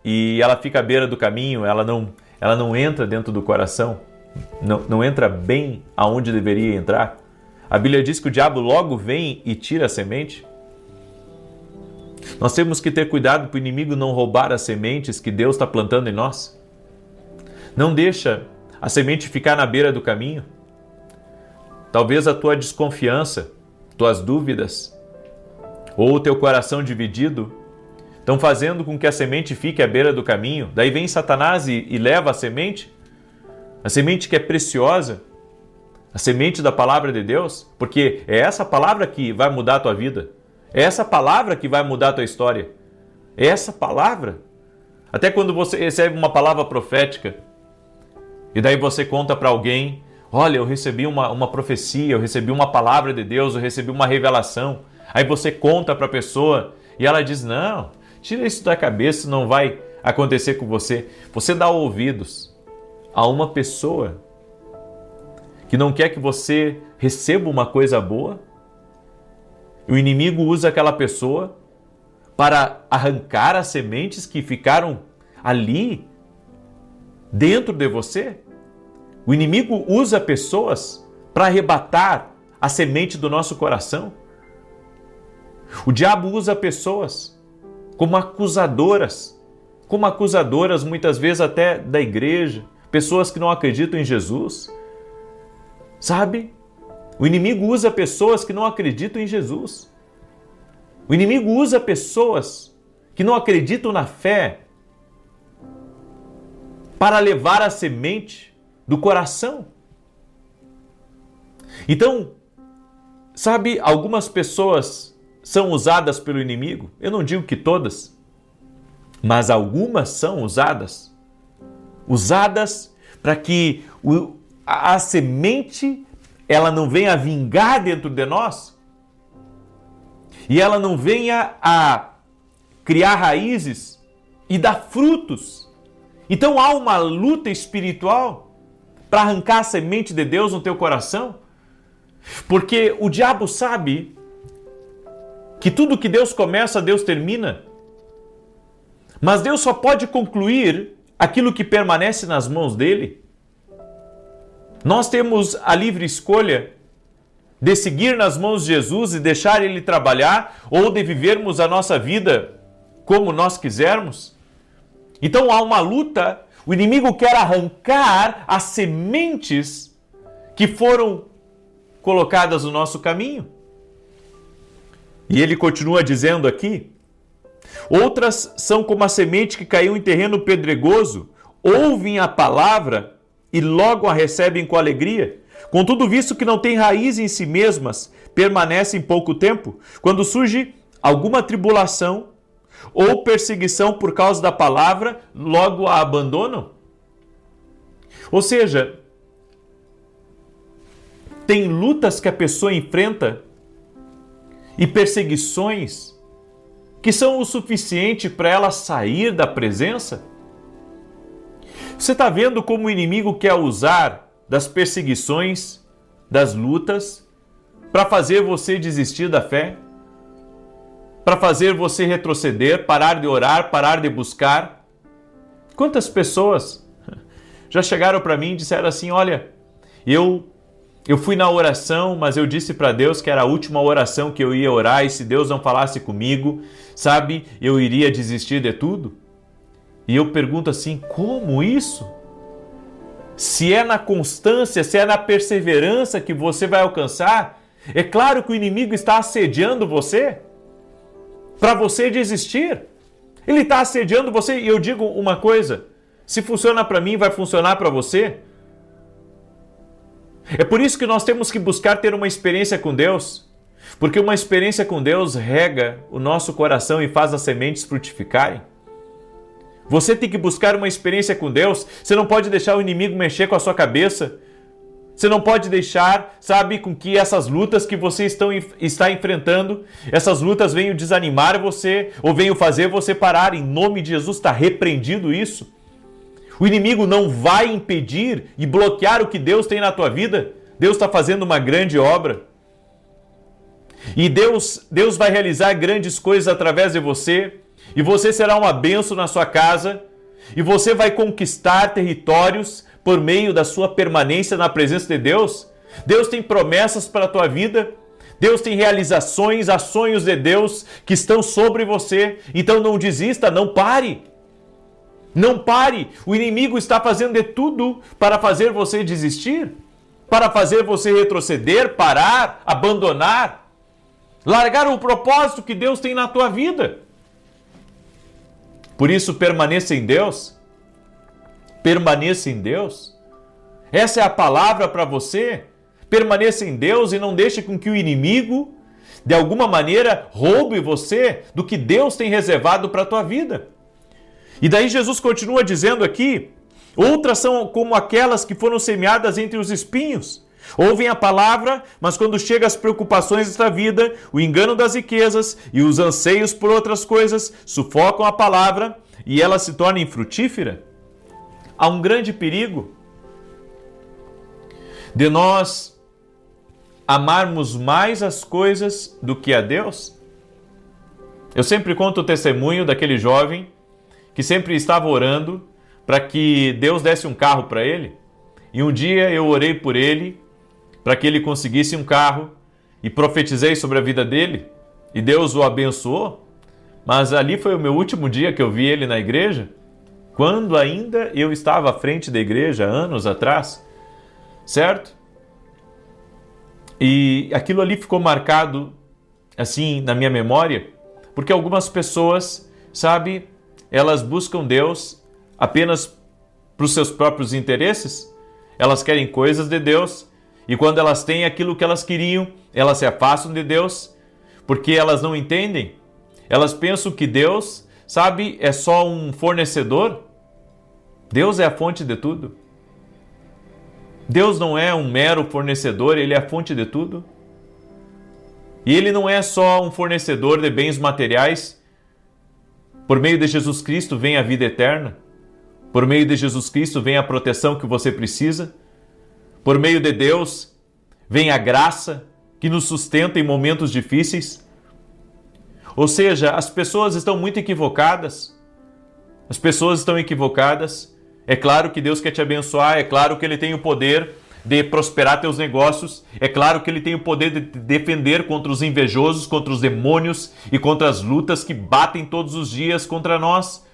e ela fica à beira do caminho, ela não entra dentro do coração, não entra bem aonde deveria entrar. A Bíblia diz que o diabo logo vem e tira a semente. Nós temos que ter cuidado para o inimigo não roubar as sementes que Deus está plantando em nós. Não deixa a semente ficar na beira do caminho. Talvez a tua desconfiança, tuas dúvidas, ou o teu coração dividido estão fazendo com que a semente fique à beira do caminho. Daí vem Satanás e leva a semente que é preciosa, a semente da palavra de Deus, porque é essa palavra que vai mudar a tua vida, é essa palavra que vai mudar a tua história, é essa palavra. Até quando você recebe uma palavra profética, e daí você conta para alguém: olha, eu recebi uma profecia, eu recebi uma palavra de Deus, eu recebi uma revelação. Aí você conta para a pessoa e ela diz: não, tira isso da cabeça, não vai acontecer com você. Você dá ouvidos a uma pessoa que não quer que você receba uma coisa boa. O inimigo usa aquela pessoa para arrancar as sementes que ficaram ali dentro de você. O inimigo usa pessoas para arrebatar a semente do nosso coração. O diabo usa pessoas como acusadoras muitas vezes até da igreja, pessoas que não acreditam em Jesus. Sabe? O inimigo usa pessoas que não acreditam em Jesus. O inimigo usa pessoas que não acreditam na fé para levar a semente do coração. Então, sabe, algumas pessoas são usadas pelo inimigo. Eu não digo que todas, mas algumas são usadas para que a semente ela não venha vingar dentro de nós e ela não venha a criar raízes e dar frutos. Então há uma luta espiritual para arrancar a semente de Deus no teu coração, porque o diabo sabe que tudo que Deus começa, Deus termina. Mas Deus só pode concluir aquilo que permanece nas mãos dele. Nós temos a livre escolha de seguir nas mãos de Jesus e deixar ele trabalhar, ou de vivermos a nossa vida como nós quisermos. Então há uma luta, o inimigo quer arrancar as sementes que foram colocadas no nosso caminho. E ele continua dizendo aqui: outras são como a semente que caiu em terreno pedregoso, ouvem a palavra e logo a recebem com alegria. Contudo, visto que não têm raiz em si mesmas, permanecem pouco tempo. Quando surge alguma tribulação ou perseguição por causa da palavra, logo a abandonam. Ou seja, tem lutas que a pessoa enfrenta e perseguições que são o suficiente para ela sair da presença. Você está vendo como o inimigo quer usar das perseguições, das lutas, para fazer você desistir da fé? Para fazer você retroceder, parar de orar, parar de buscar? Quantas pessoas já chegaram para mim e disseram assim: olha, eu fui na oração, mas eu disse para Deus que era a última oração que eu ia orar, e se Deus não falasse comigo, sabe, eu iria desistir de tudo? E eu pergunto assim: como isso? se é na constância, se é na perseverança que você vai alcançar, é claro que o inimigo está assediando você para você desistir. Ele está assediando você e eu digo uma coisa, se funciona para mim, vai funcionar para você. É por isso que nós temos que buscar ter uma experiência com Deus, porque uma experiência com Deus rega o nosso coração e faz as sementes frutificarem. Você tem que buscar uma experiência com Deus, você não pode deixar o inimigo mexer com a sua cabeça, você não pode deixar, sabe, com que essas lutas que você está enfrentando, essas lutas venham desanimar você ou venham fazer você parar. Em nome de Jesus está repreendido isso. O inimigo não vai impedir e bloquear o que Deus tem na tua vida. Deus está fazendo uma grande obra. E Deus vai realizar grandes coisas através de você. E você será uma bênção na sua casa. E você vai conquistar territórios por meio da sua permanência na presença de Deus. Deus tem promessas para a tua vida. Deus tem realizações, há sonhos de Deus que estão sobre você. Então não desista, não pare. Não pare. O inimigo está fazendo de tudo para fazer você desistir, para fazer você retroceder, parar, abandonar, largar o propósito que Deus tem na tua vida. Por isso, permaneça em Deus. Permaneça em Deus. Essa é a palavra para você. Permaneça em Deus e não deixe com que o inimigo, de alguma maneira, roube você do que Deus tem reservado para a tua vida. E daí Jesus continua dizendo aqui, outras são como aquelas que foram semeadas entre os espinhos. Ouvem a palavra, mas quando chegam as preocupações desta vida, o engano das riquezas e os anseios por outras coisas sufocam a palavra e ela se torna infrutífera. Há um grande perigo de nós amarmos mais as coisas do que a Deus. Eu sempre conto o testemunho daquele jovem que sempre estava orando para que Deus desse um carro para ele. E um dia eu orei por ele para que ele conseguisse um carro e profetizei sobre a vida dele. E Deus o abençoou. Mas ali foi o meu último dia que eu vi ele na igreja, quando ainda eu estava à frente da igreja, anos atrás, certo? E aquilo ali ficou marcado, assim, na minha memória, porque algumas pessoas, sabe, elas buscam Deus apenas para os seus próprios interesses, elas querem coisas de Deus, e quando elas têm aquilo que elas queriam, elas se afastam de Deus, porque elas não entendem, elas pensam que Deus, sabe, é só um fornecedor. Deus é a fonte de tudo. Deus não é um mero fornecedor, Ele é a fonte de tudo. E Ele não é só um fornecedor de bens materiais. Por meio de Jesus Cristo vem a vida eterna. Por meio de Jesus Cristo vem a proteção que você precisa. Por meio de Deus vem a graça que nos sustenta em momentos difíceis. Ou seja, as pessoas estão muito equivocadas. As pessoas estão equivocadas. É claro que Deus quer te abençoar, é claro que Ele tem o poder de prosperar teus negócios, é claro que Ele tem o poder de te defender contra os invejosos, contra os demônios e contra as lutas que batem todos os dias contra nós.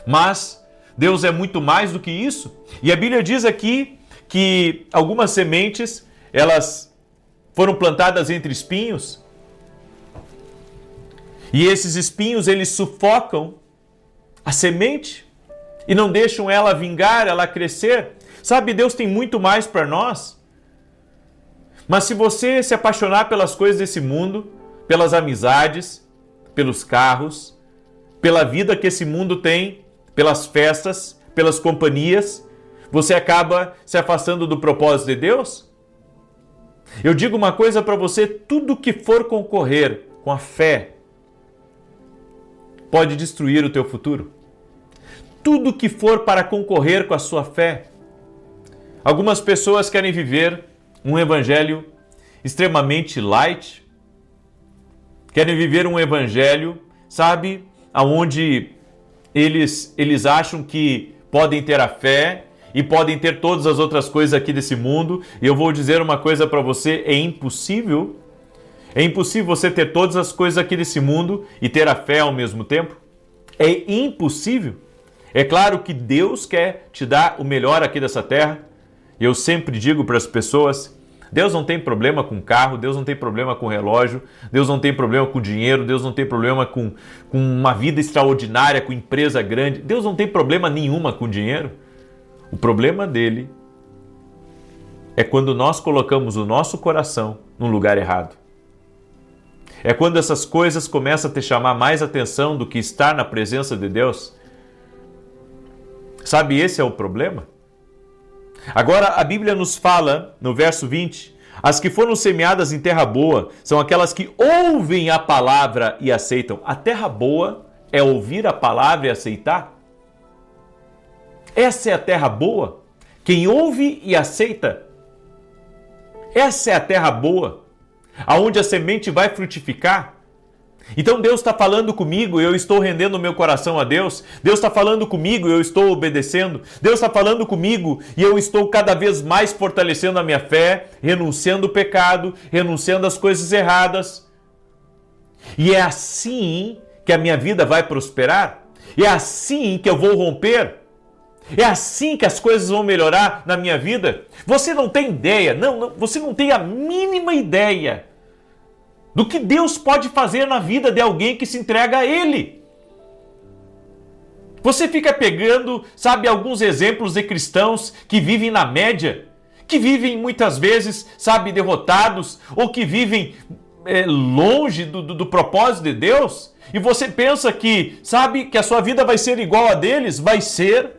Mas Deus é muito mais do que isso. E a Bíblia diz aqui que algumas sementes, elas foram plantadas entre espinhos, e esses espinhos, eles sufocam a semente e não deixam ela vingar, ela crescer. Sabe, Deus tem muito mais para nós. Mas se você se apaixonar pelas coisas desse mundo, pelas amizades, pelos carros, pela vida que esse mundo tem, pelas festas, pelas companhias, você acaba se afastando do propósito de Deus? Eu digo uma coisa para você, tudo que for concorrer com a fé pode destruir o teu futuro. Tudo que for para concorrer com a sua fé. Algumas pessoas querem viver um evangelho extremamente light, querem viver um evangelho, sabe, onde eles acham que podem ter a fé e podem ter todas as outras coisas aqui desse mundo. E eu vou dizer uma coisa para você, é impossível. É impossível você ter todas as coisas aqui desse mundo e ter a fé ao mesmo tempo. É impossível. É claro que Deus quer te dar o melhor aqui dessa terra. Eu sempre digo para as pessoas, Deus não tem problema com carro, Deus não tem problema com relógio, Deus não tem problema com dinheiro, Deus não tem problema com uma vida extraordinária, com empresa grande. Deus não tem problema nenhuma com dinheiro. O problema dele é quando nós colocamos o nosso coração num lugar errado. É quando essas coisas começam a te chamar mais atenção do que estar na presença de Deus. Sabe, esse é o problema. Agora, a Bíblia nos fala, no verso 20, as que foram semeadas em terra boa são aquelas que ouvem a palavra e aceitam. A terra boa é ouvir a palavra e aceitar? Essa é a terra boa? Quem ouve e aceita? Essa é a terra boa, aonde a semente vai frutificar? Então Deus está falando comigo e eu estou rendendo o meu coração a Deus. Deus está falando comigo e eu estou obedecendo. Deus está falando comigo e eu estou cada vez mais fortalecendo a minha fé, renunciando ao pecado, renunciando às coisas erradas. E é assim que a minha vida vai prosperar? É assim que eu vou romper? É assim que as coisas vão melhorar na minha vida? Você não tem ideia, você não tem a mínima ideia do que Deus pode fazer na vida de alguém que se entrega a Ele. Você fica pegando, sabe, alguns exemplos de cristãos que vivem na média, que vivem muitas vezes, sabe, derrotados, ou que vivem longe do propósito de Deus, e você pensa que, sabe, que a sua vida vai ser igual a deles. Vai ser,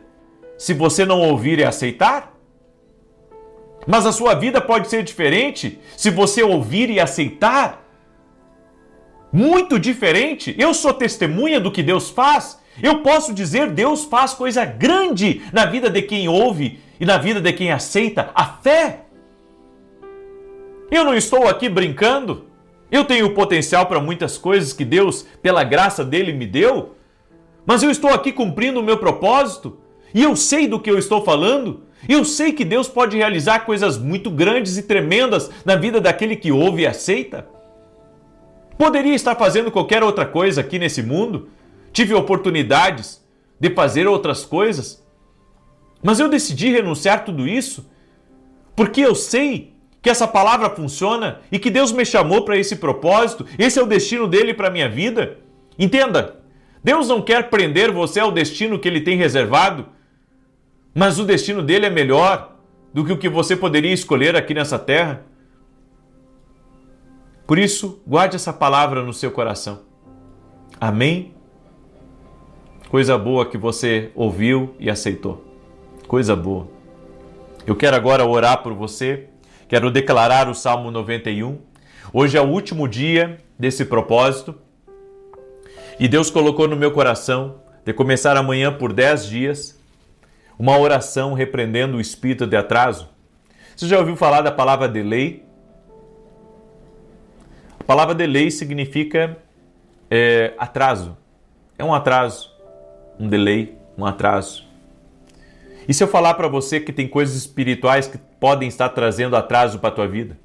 se você não ouvir e aceitar. Mas a sua vida pode ser diferente se você ouvir e aceitar. Muito diferente. Eu sou testemunha do que Deus faz. Eu posso dizer, Deus faz coisa grande na vida de quem ouve e na vida de quem aceita a fé. Eu não estou aqui brincando. Eu tenho potencial para muitas coisas que Deus, pela graça dele, me deu. Mas eu estou aqui cumprindo o meu propósito. E eu sei do que eu estou falando. Eu sei que Deus pode realizar coisas muito grandes e tremendas na vida daquele que ouve e aceita. Poderia estar fazendo qualquer outra coisa aqui nesse mundo. Tive oportunidades de fazer outras coisas. Mas eu decidi renunciar a tudo isso porque eu sei que essa palavra funciona e que Deus me chamou para esse propósito. Esse é o destino dele para a minha vida. Entenda, Deus não quer prender você ao destino que ele tem reservado, mas o destino dele é melhor do que o que você poderia escolher aqui nessa terra. Por isso, guarde essa palavra no seu coração. Amém? Coisa boa que você ouviu e aceitou. Coisa boa. Eu quero agora orar por você. Quero declarar o Salmo 91. Hoje é o último dia desse propósito. E Deus colocou no meu coração de começar amanhã por 10 dias uma oração repreendendo o espírito de atraso. Você já ouviu falar da palavra delay? A palavra delay significa atraso. É um atraso, um delay, um atraso. E se eu falar para você que tem coisas espirituais que podem estar trazendo atraso para a tua vida?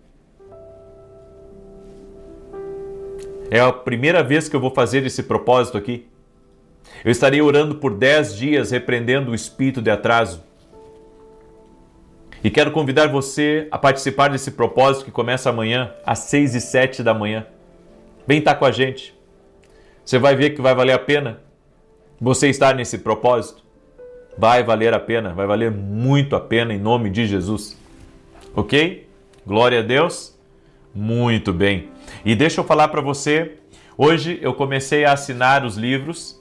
É a primeira vez que eu vou fazer esse propósito aqui. Eu estarei orando por 10 dias repreendendo o espírito de atraso. E quero convidar você a participar desse propósito que começa amanhã, às 6 e 7 da manhã. Vem estar com a gente. Você vai ver que vai valer a pena você estar nesse propósito. Vai valer a pena, vai valer muito a pena em nome de Jesus. Ok? Glória a Deus. Muito bem. E deixa eu falar para você, hoje eu comecei a assinar os livros,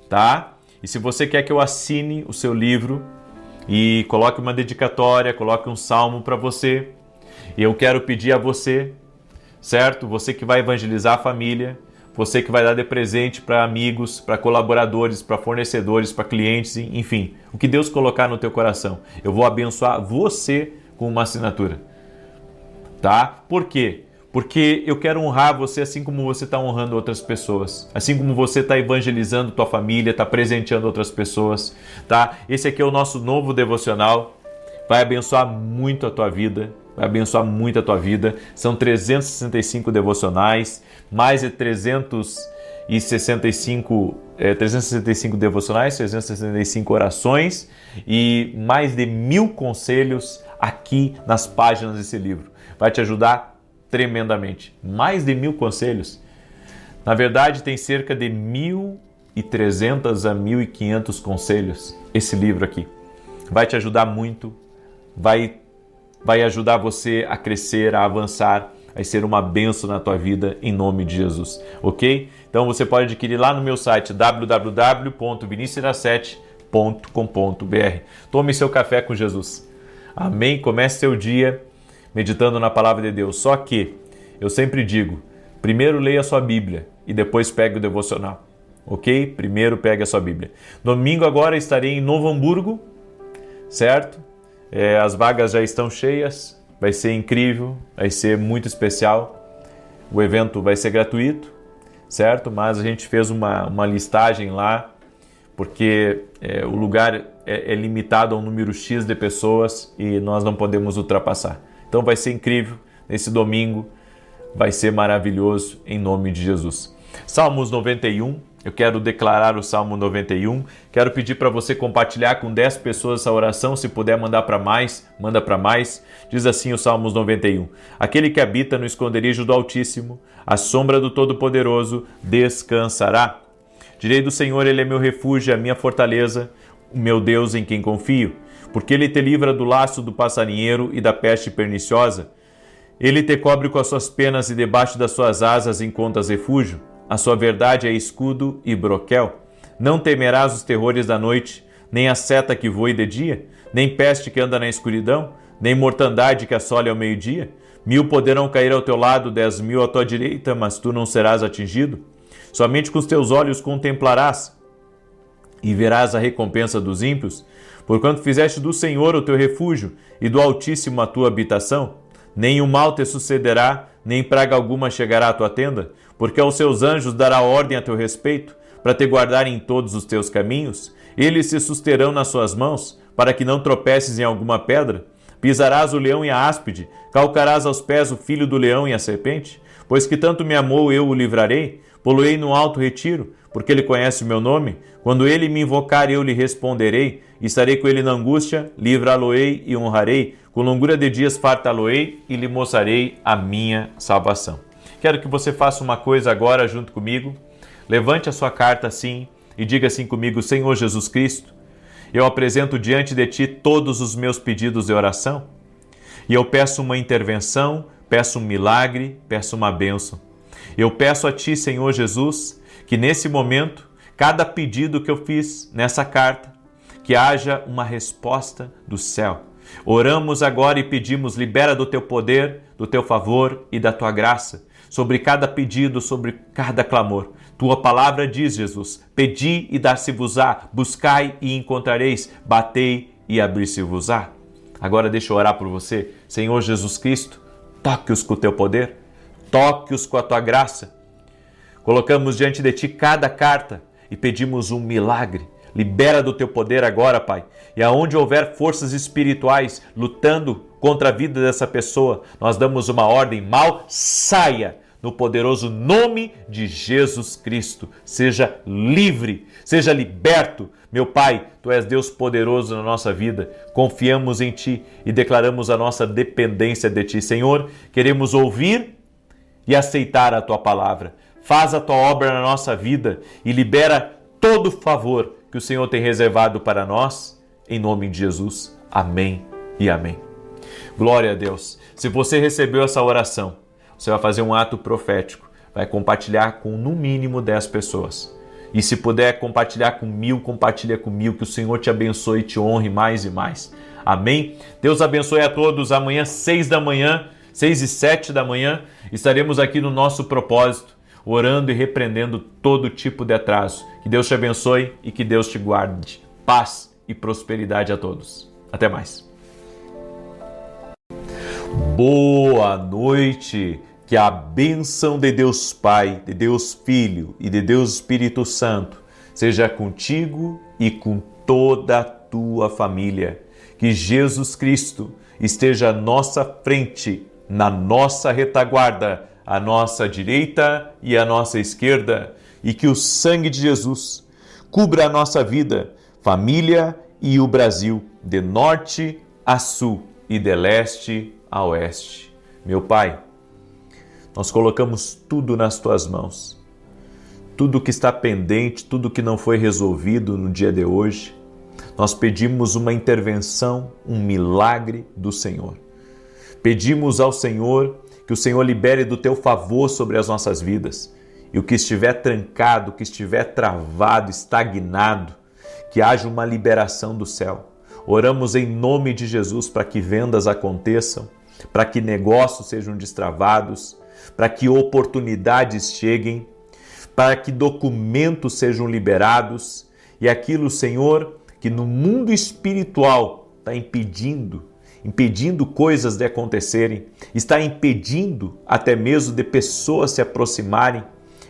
tá? E se você quer que eu assine o seu livro e coloque uma dedicatória, coloque um salmo para você, eu quero pedir a você, certo? Você que vai evangelizar a família, você que vai dar de presente para amigos, para colaboradores, para fornecedores, para clientes, enfim, o que Deus colocar no teu coração. Eu vou abençoar você com uma assinatura, tá? Por quê? Porque eu quero honrar você assim como você está honrando outras pessoas. Assim como você está evangelizando tua família, está presenteando outras pessoas, tá? Esse aqui é o nosso novo devocional. Vai abençoar muito a tua vida. Vai abençoar muito a tua vida. São 365 devocionais, mais de 365 365 devocionais, 365 orações e mais de 1000 conselhos aqui nas páginas desse livro. Vai te ajudar tremendamente. Mais de 1000 conselhos. Na verdade, tem cerca de 1.300 a 1.500 conselhos esse livro aqui. Vai te ajudar muito, vai ajudar você a crescer, a avançar, vai ser uma bênção na tua vida em nome de Jesus, ok? Então você pode adquirir lá no meu site www.vinicius7.com.br. Tome seu café com Jesus. Amém? Comece seu dia meditando na palavra de Deus. Só que eu sempre digo, primeiro leia a sua Bíblia e depois pegue o devocional, ok? Primeiro pegue a sua Bíblia. Domingo agora estarei em Novo Hamburgo, certo? As vagas já estão cheias, vai ser incrível, vai ser muito especial. O evento vai ser gratuito, certo? Mas a gente fez uma listagem lá, porque o lugar é limitado a um número X de pessoas e nós não podemos ultrapassar. Então vai ser incrível, nesse domingo vai ser maravilhoso em nome de Jesus. Salmos 91, eu quero declarar o Salmo 91, quero pedir para você compartilhar com 10 pessoas essa oração, se puder mandar para mais, manda para mais. Diz assim o Salmos 91, aquele que habita no esconderijo do Altíssimo, à sombra do Todo-Poderoso, descansará. Direi do Senhor, Ele é meu refúgio, a minha fortaleza, o meu Deus em quem confio, porque Ele te livra do laço do passarinheiro e da peste perniciosa. Ele te cobre com as suas penas e debaixo das suas asas encontras refúgio. A sua verdade é escudo e broquel. Não temerás os terrores da noite, nem a seta que voe de dia, nem peste que anda na escuridão, nem mortandade que assole ao meio-dia. 1000 poderão cair ao teu lado, 10.000 à tua direita, mas tu não serás atingido. Somente com os teus olhos contemplarás e verás a recompensa dos ímpios, porquanto fizeste do Senhor o teu refúgio e do Altíssimo a tua habitação. Nem o mal te sucederá, nem praga alguma chegará à tua tenda, porque aos seus anjos dará ordem a teu respeito, para te guardarem em todos os teus caminhos. Eles se susterão nas suas mãos, para que não tropeces em alguma pedra. Pisarás o leão e a áspide, calcarás aos pés o filho do leão e a serpente. Pois que tanto me amou, eu o livrarei, poloei no alto retiro, porque ele conhece o meu nome. Quando ele me invocar, eu lhe responderei. Estarei com ele na angústia, livrá-lo-ei e honrarei. Com longura de dias fartá-lo-ei e lhe mostrarei a minha salvação. Quero que você faça uma coisa agora junto comigo. Levante a sua carta assim e diga assim comigo: Senhor Jesus Cristo, eu apresento diante de Ti todos os meus pedidos de oração e eu peço uma intervenção, peço um milagre, peço uma bênção. Eu peço a Ti, Senhor Jesus, que nesse momento, cada pedido que eu fiz nessa carta, que haja uma resposta do céu. Oramos agora e pedimos, libera do Teu poder, do Teu favor e da Tua graça sobre cada pedido, sobre cada clamor. Tua palavra diz, Jesus, pedi e dar-se-vos-á, buscai e encontrareis, batei e abrir-se-vos-á. Agora deixa eu orar por você. Senhor Jesus Cristo, toque-os com o Teu poder, toque-os com a Tua graça. Colocamos diante de Ti cada carta e pedimos um milagre. Libera do Teu poder agora, Pai. E aonde houver forças espirituais lutando contra a vida dessa pessoa, nós damos uma ordem: mal saia no poderoso nome de Jesus Cristo. Seja livre, seja liberto. Meu Pai, Tu és Deus poderoso na nossa vida. Confiamos em Ti e declaramos a nossa dependência de Ti. Senhor, queremos ouvir e aceitar a Tua palavra. Faz a Tua obra na nossa vida e libera todo o favor que o Senhor tem reservado para nós, em nome de Jesus. Amém e amém. Glória a Deus. Se você recebeu essa oração, você vai fazer um ato profético, vai compartilhar com no mínimo 10 pessoas. E se puder compartilhar com 1000, compartilha com 1000, que o Senhor te abençoe e te honre mais e mais. Amém? Deus abençoe a todos. Amanhã, 6 da manhã, 6 e 7 da manhã, estaremos aqui no nosso propósito, orando e repreendendo todo tipo de atraso. Que Deus te abençoe e que Deus te guarde. Paz e prosperidade a todos. Até mais. Boa noite. Que a bênção de Deus Pai, de Deus Filho e de Deus Espírito Santo seja contigo e com toda a tua família. Que Jesus Cristo esteja à nossa frente, na nossa retaguarda, à nossa direita e à nossa esquerda, e que o sangue de Jesus cubra a nossa vida, família e o Brasil, de norte a sul e de leste a oeste. Meu Pai, nós colocamos tudo nas Tuas mãos. Tudo que está pendente, tudo que não foi resolvido no dia de hoje, nós pedimos uma intervenção, um milagre do Senhor. Pedimos ao Senhor que o Senhor libere do Teu favor sobre as nossas vidas. E o que estiver trancado, o que estiver travado, estagnado, que haja uma liberação do céu. Oramos em nome de Jesus para que vendas aconteçam, para que negócios sejam destravados, para que oportunidades cheguem, para que documentos sejam liberados e aquilo, Senhor, que no mundo espiritual está impedindo coisas de acontecerem, está impedindo até mesmo de pessoas se aproximarem,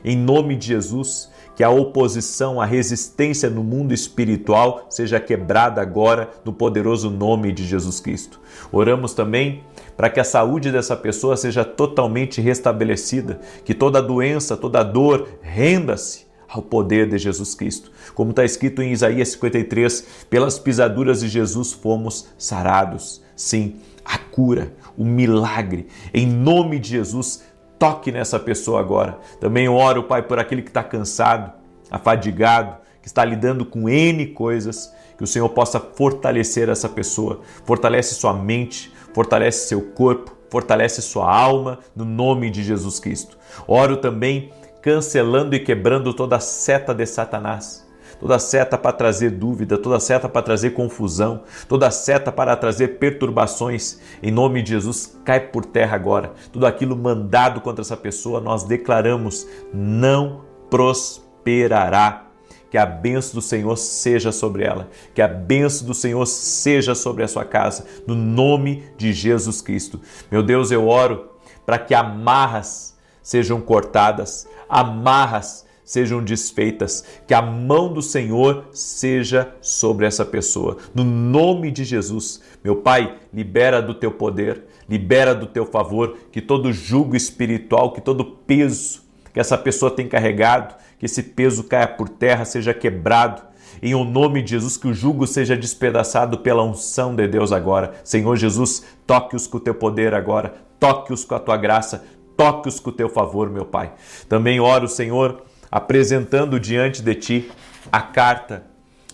em nome de Jesus, que a oposição, a resistência no mundo espiritual seja quebrada agora no poderoso nome de Jesus Cristo. Oramos também para que a saúde dessa pessoa seja totalmente restabelecida, que toda doença, toda dor, renda-se ao poder de Jesus Cristo. Como está escrito em Isaías 53, pelas pisaduras de Jesus fomos sarados. Sim, a cura, o milagre, em nome de Jesus, toque nessa pessoa agora. Também oro, Pai, por aquele que está cansado, afadigado, que está lidando com N coisas, que o Senhor possa fortalecer essa pessoa. Fortalece sua mente, fortalece seu corpo, fortalece sua alma, no nome de Jesus Cristo. Oro também cancelando e quebrando toda seta de Satanás. Toda seta para trazer dúvida, toda seta para trazer confusão, toda seta para trazer perturbações, em nome de Jesus, cai por terra agora. Tudo aquilo mandado contra essa pessoa, nós declaramos, não prosperará. Que a bênção do Senhor seja sobre ela, que a bênção do Senhor seja sobre a sua casa, no nome de Jesus Cristo. Meu Deus, eu oro para que amarras sejam cortadas, amarras sejam desfeitas, que a mão do Senhor seja sobre essa pessoa. No nome de Jesus, meu Pai, libera do Teu poder, libera do Teu favor, que todo jugo espiritual, que todo peso que essa pessoa tem carregado, que esse peso caia por terra, seja quebrado. Em o nome de Jesus, que o jugo seja despedaçado pela unção de Deus agora. Senhor Jesus, toque-os com o Teu poder agora, toque-os com a Tua graça, toque-os com o Teu favor, meu Pai. Também oro, Senhor, apresentando diante de Ti a carta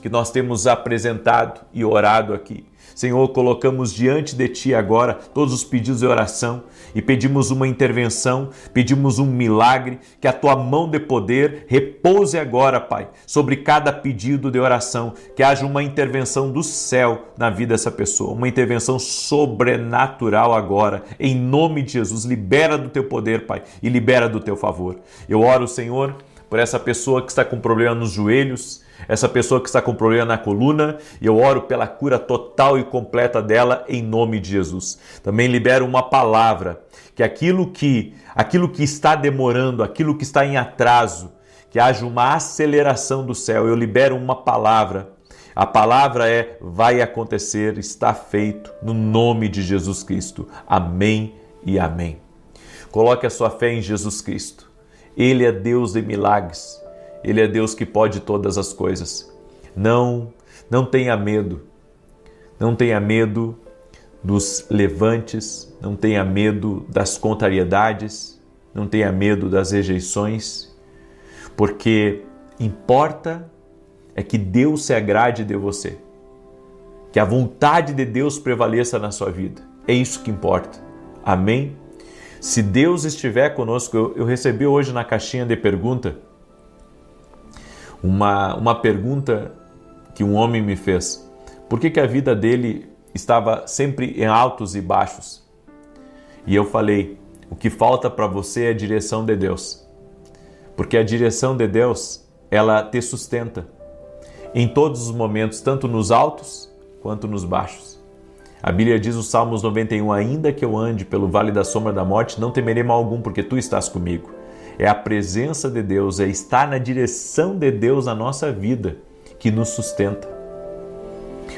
que nós temos apresentado e orado aqui. Senhor, colocamos diante de Ti agora todos os pedidos de oração e pedimos uma intervenção, pedimos um milagre, que a Tua mão de poder repouse agora, Pai, sobre cada pedido de oração, que haja uma intervenção do céu na vida dessa pessoa, uma intervenção sobrenatural agora, em nome de Jesus. Libera do Teu poder, Pai, e libera do Teu favor. Eu oro, Senhor, por essa pessoa que está com problema nos joelhos, essa pessoa que está com problema na coluna, e eu oro pela cura total e completa dela em nome de Jesus. Também libero uma palavra, que aquilo que está demorando, aquilo que está em atraso, que haja uma aceleração do céu. Eu libero uma palavra. A palavra é: vai acontecer, está feito, no nome de Jesus Cristo. Amém e amém. Coloque a sua fé em Jesus Cristo. Ele é Deus de milagres. Ele é Deus que pode todas as coisas. Não tenha medo. Não tenha medo dos levantes. Não tenha medo das contrariedades. Não tenha medo das rejeições. Porque importa é que Deus se agrade de você. Que a vontade de Deus prevaleça na sua vida. É isso que importa. Amém? Se Deus estiver conosco, eu recebi hoje na caixinha de pergunta uma pergunta que um homem me fez. Por que a vida dele estava sempre em altos e baixos? E eu falei, o que falta para você é a direção de Deus. Porque a direção de Deus, ela te sustenta em todos os momentos, tanto nos altos quanto nos baixos. A Bíblia diz no Salmos 91, ainda que eu ande pelo vale da sombra da morte, não temerei mal algum, porque Tu estás comigo. É a presença de Deus, é estar na direção de Deus na nossa vida que nos sustenta.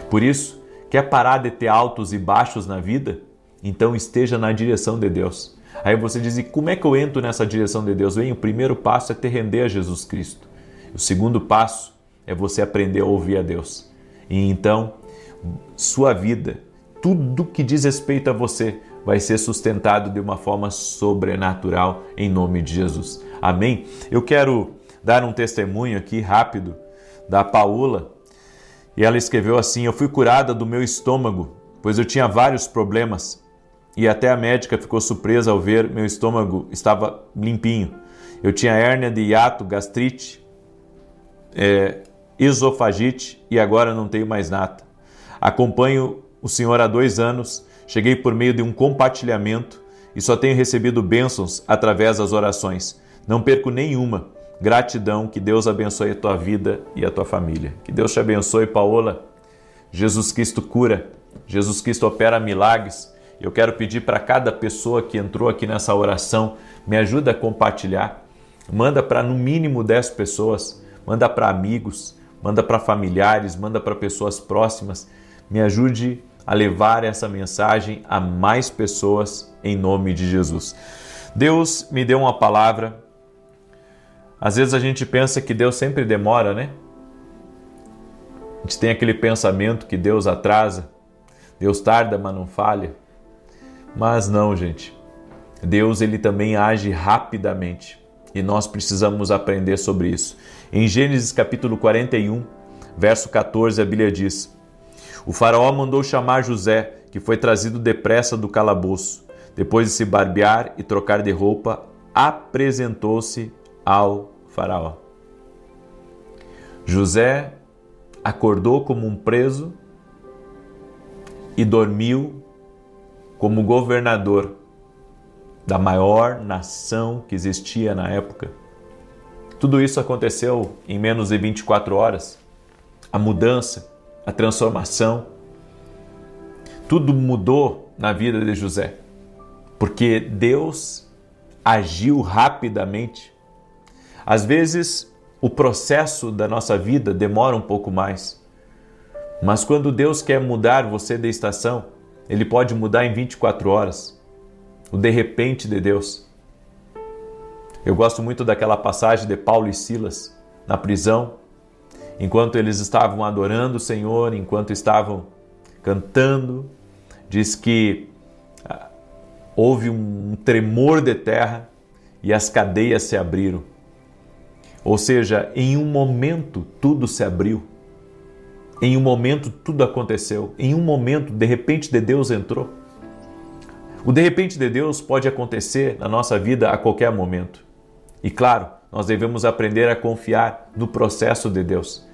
Por isso, quer parar de ter altos e baixos na vida? Então esteja na direção de Deus. Aí você diz, e como é que eu entro nessa direção de Deus? Bem, o primeiro passo é te render a Jesus Cristo. O segundo passo é você aprender a ouvir a Deus. E então, sua vida, tudo que diz respeito a você, vai ser sustentado de uma forma sobrenatural em nome de Jesus. Amém? Eu quero dar um testemunho aqui rápido da Paula. E ela escreveu assim: eu fui curada do meu estômago, pois eu tinha vários problemas. E até a médica ficou surpresa ao ver meu estômago estava limpinho. Eu tinha hérnia de hiato, gastrite, esofagite e agora não tenho mais nada. Acompanho o Senhor há 2 anos, cheguei por meio de um compartilhamento e só tenho recebido bênçãos através das orações. Não perco nenhuma. Gratidão, que Deus abençoe a tua vida e a tua família. Que Deus te abençoe, Paola. Jesus Cristo cura, Jesus Cristo opera milagres. Eu quero pedir para cada pessoa que entrou aqui nessa oração, me ajuda a compartilhar. Manda para no mínimo 10 pessoas, manda para amigos, manda para familiares, manda para pessoas próximas. Me ajude a levar essa mensagem a mais pessoas em nome de Jesus. Deus me deu uma palavra. Às vezes a gente pensa que Deus sempre demora, né? A gente tem aquele pensamento que Deus atrasa, Deus tarda, mas não falha. Mas não, gente. Deus, ele também age rapidamente e nós precisamos aprender sobre isso. Em Gênesis capítulo 41, verso 14, a Bíblia diz: o faraó mandou chamar José, que foi trazido depressa do calabouço. Depois de se barbear e trocar de roupa, apresentou-se ao faraó. José acordou como um preso e dormiu como governador da maior nação que existia na época. Tudo isso aconteceu em menos de 24 horas. A mudança, a transformação, tudo mudou na vida de José, porque Deus agiu rapidamente. Às vezes, o processo da nossa vida demora um pouco mais, mas quando Deus quer mudar você de estação, Ele pode mudar em 24 horas. O de repente de Deus. Eu gosto muito daquela passagem de Paulo e Silas na prisão, enquanto eles estavam adorando o Senhor, enquanto estavam cantando, diz que houve um tremor de terra e as cadeias se abriram. Ou seja, em um momento tudo se abriu. Em um momento tudo aconteceu. Em um momento, de repente de Deus entrou. O de repente de Deus pode acontecer na nossa vida a qualquer momento. E claro, nós devemos aprender a confiar no processo de Deus.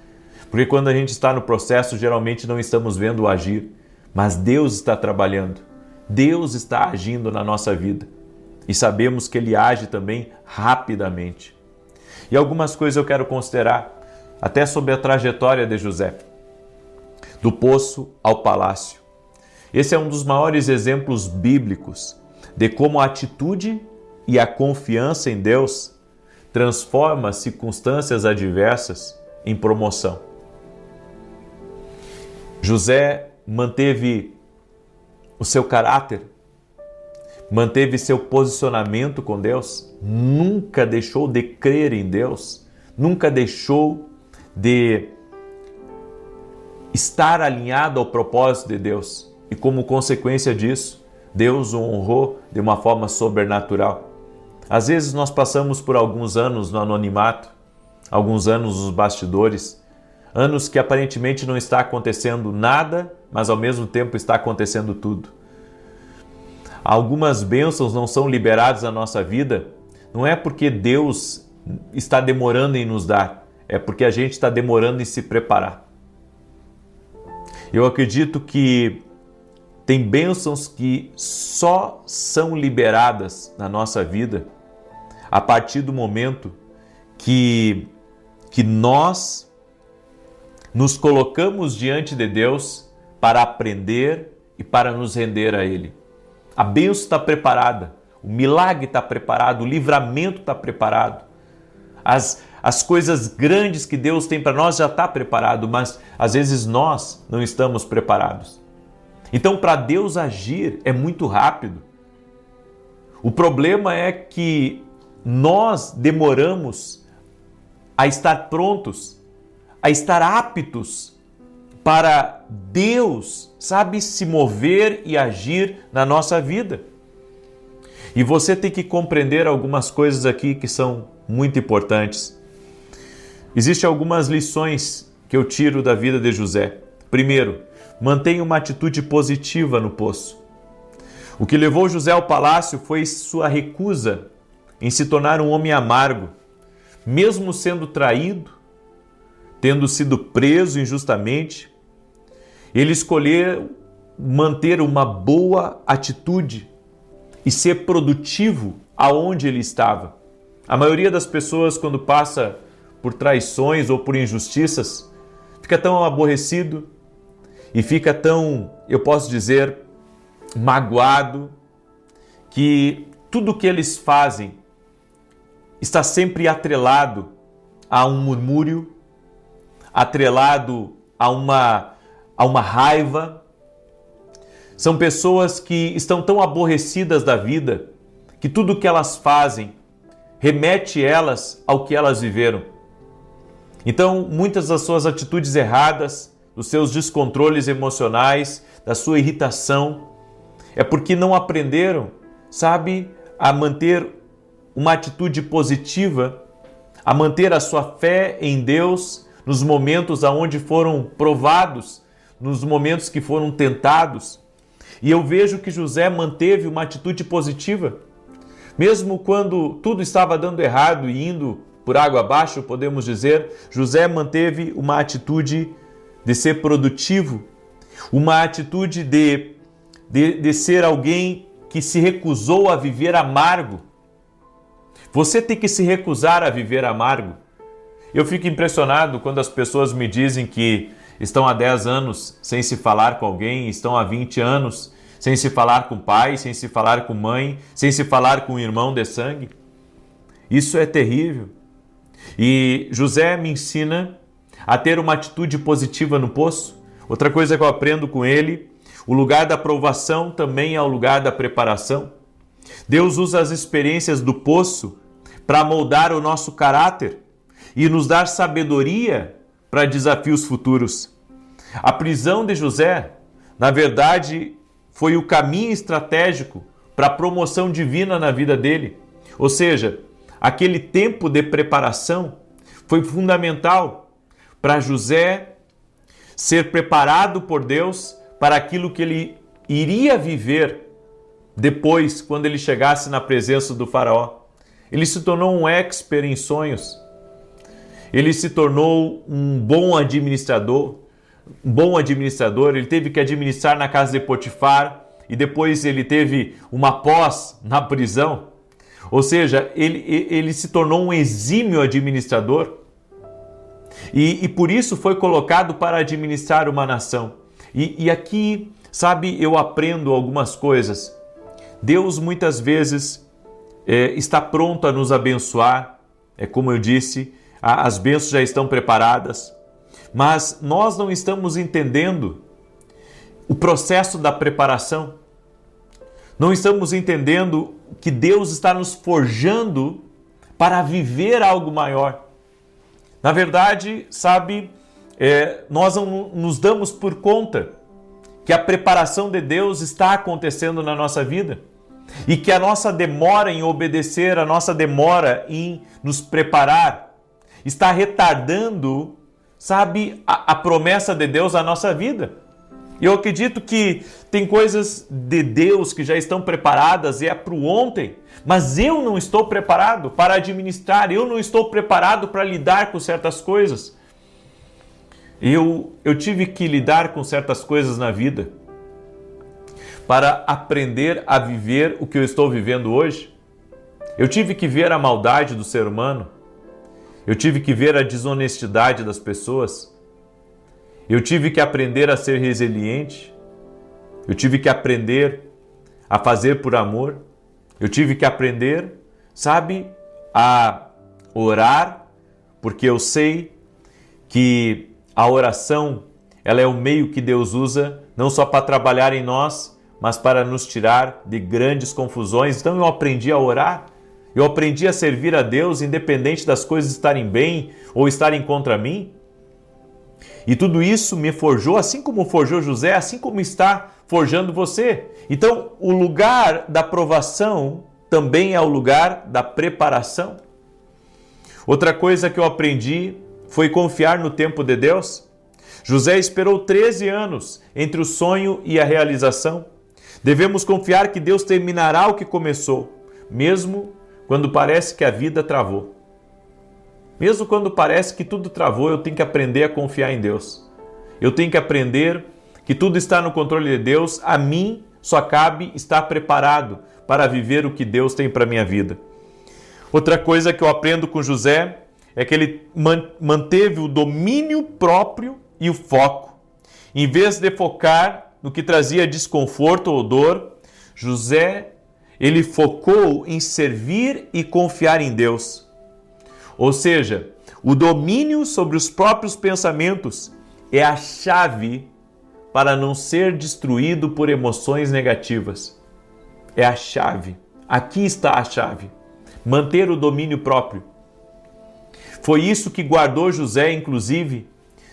Porque quando a gente está no processo, geralmente não estamos vendo o agir. Mas Deus está trabalhando. Deus está agindo na nossa vida. E sabemos que Ele age também rapidamente. E algumas coisas eu quero considerar, até sobre a trajetória de José. Do poço ao palácio. Esse é um dos maiores exemplos bíblicos de como a atitude e a confiança em Deus transforma circunstâncias adversas em promoção. José manteve o seu caráter, manteve seu posicionamento com Deus, nunca deixou de crer em Deus, nunca deixou de estar alinhado ao propósito de Deus. E como consequência disso, Deus o honrou de uma forma sobrenatural. Às vezes nós passamos por alguns anos no anonimato, alguns anos nos bastidores, anos que aparentemente não está acontecendo nada, mas ao mesmo tempo está acontecendo tudo. Algumas bênçãos não são liberadas na nossa vida, não é porque Deus está demorando em nos dar, é porque a gente está demorando em se preparar. Eu acredito que tem bênçãos que só são liberadas na nossa vida a partir do momento que nós nos colocamos diante de Deus para aprender e para nos render a Ele. A bênção está preparada, o milagre está preparado, o livramento está preparado. As coisas grandes que Deus tem para nós já está preparado, mas às vezes nós não estamos preparados. Então, para Deus agir é muito rápido. O problema é que nós demoramos a estar prontos, a estar aptos para Deus, sabe, se mover e agir na nossa vida. E você tem que compreender algumas coisas aqui que são muito importantes. Existem algumas lições que eu tiro da vida de José. Primeiro, mantenha uma atitude positiva no poço. O que levou José ao palácio foi sua recusa em se tornar um homem amargo, mesmo sendo traído, tendo sido preso injustamente. Ele escolheu manter uma boa atitude e ser produtivo aonde ele estava. A maioria das pessoas, quando passa por traições ou por injustiças, fica tão aborrecido e fica tão, eu posso dizer, magoado, que tudo que eles fazem está sempre atrelado a um murmúrio, atrelado a uma raiva. São pessoas que estão tão aborrecidas da vida que tudo que elas fazem remete elas ao que elas viveram. Então, muitas das suas atitudes erradas, dos seus descontroles emocionais, da sua irritação, é porque não aprenderam, sabe, a manter uma atitude positiva, a manter a sua fé em Deus nos momentos onde foram provados, nos momentos que foram tentados. E eu vejo que José manteve uma atitude positiva. Mesmo quando tudo estava dando errado e indo por água abaixo, podemos dizer, José manteve uma atitude de ser produtivo, uma atitude de ser alguém que se recusou a viver amargo. Você tem que se recusar a viver amargo. Eu fico impressionado quando as pessoas me dizem que estão há 10 anos sem se falar com alguém, estão há 20 anos sem se falar com pai, sem se falar com mãe, sem se falar com um irmão de sangue. Isso é terrível. E José me ensina a ter uma atitude positiva no poço. Outra coisa que eu aprendo com ele, o lugar da provação também é o lugar da preparação. Deus usa as experiências do poço para moldar o nosso caráter e nos dar sabedoria para desafios futuros. A prisão de José, na verdade, foi o caminho estratégico para a promoção divina na vida dele. Ou seja, aquele tempo de preparação foi fundamental para José ser preparado por Deus para aquilo que ele iria viver depois, quando ele chegasse na presença do faraó. Ele se tornou um expert em sonhos. Ele se tornou um bom administrador. Ele teve que administrar na casa de Potifar e depois ele teve uma pós na prisão. Ou seja, ele se tornou um exímio administrador e por isso foi colocado para administrar uma nação. E aqui, sabe, eu aprendo algumas coisas. Deus muitas vezes está pronto a nos abençoar. É como eu disse, as bênçãos já estão preparadas. Mas nós não estamos entendendo o processo da preparação. Não estamos entendendo que Deus está nos forjando para viver algo maior. Na verdade, sabe, nós não nos damos por conta que a preparação de Deus está acontecendo na nossa vida e que a nossa demora em obedecer, a nossa demora em nos preparar está retardando, sabe, a promessa de Deus na nossa vida. Eu acredito que tem coisas de Deus que já estão preparadas e é para o ontem, mas eu não estou preparado para administrar, eu não estou preparado para lidar com certas coisas. Eu tive que lidar com certas coisas na vida para aprender a viver o que eu estou vivendo hoje. Eu tive que ver a maldade do ser humano, eu tive que ver a desonestidade das pessoas. Eu tive que aprender a ser resiliente. Eu tive que aprender a fazer por amor. Eu tive que aprender, sabe, a orar, porque eu sei que a oração, ela é o meio que Deus usa, não só para trabalhar em nós, mas para nos tirar de grandes confusões. Então eu aprendi a orar. Eu aprendi a servir a Deus independente das coisas estarem bem ou estarem contra mim. E tudo isso me forjou, assim como forjou José, assim como está forjando você. Então, o lugar da provação também é o lugar da preparação. Outra coisa que eu aprendi foi confiar no tempo de Deus. José esperou 13 anos entre o sonho e a realização. Devemos confiar que Deus terminará o que começou, mesmo quando parece que a vida travou. Mesmo quando parece que tudo travou, eu tenho que aprender a confiar em Deus. Eu tenho que aprender que tudo está no controle de Deus. A mim só cabe estar preparado para viver o que Deus tem para a minha vida. Outra coisa que eu aprendo com José é que ele manteve o domínio próprio e o foco. Em vez de focar no que trazia desconforto ou dor, José, ele focou em servir e confiar em Deus. Ou seja, o domínio sobre os próprios pensamentos é a chave para não ser destruído por emoções negativas. É a chave. Aqui está a chave. Manter o domínio próprio. Foi isso que guardou José, inclusive,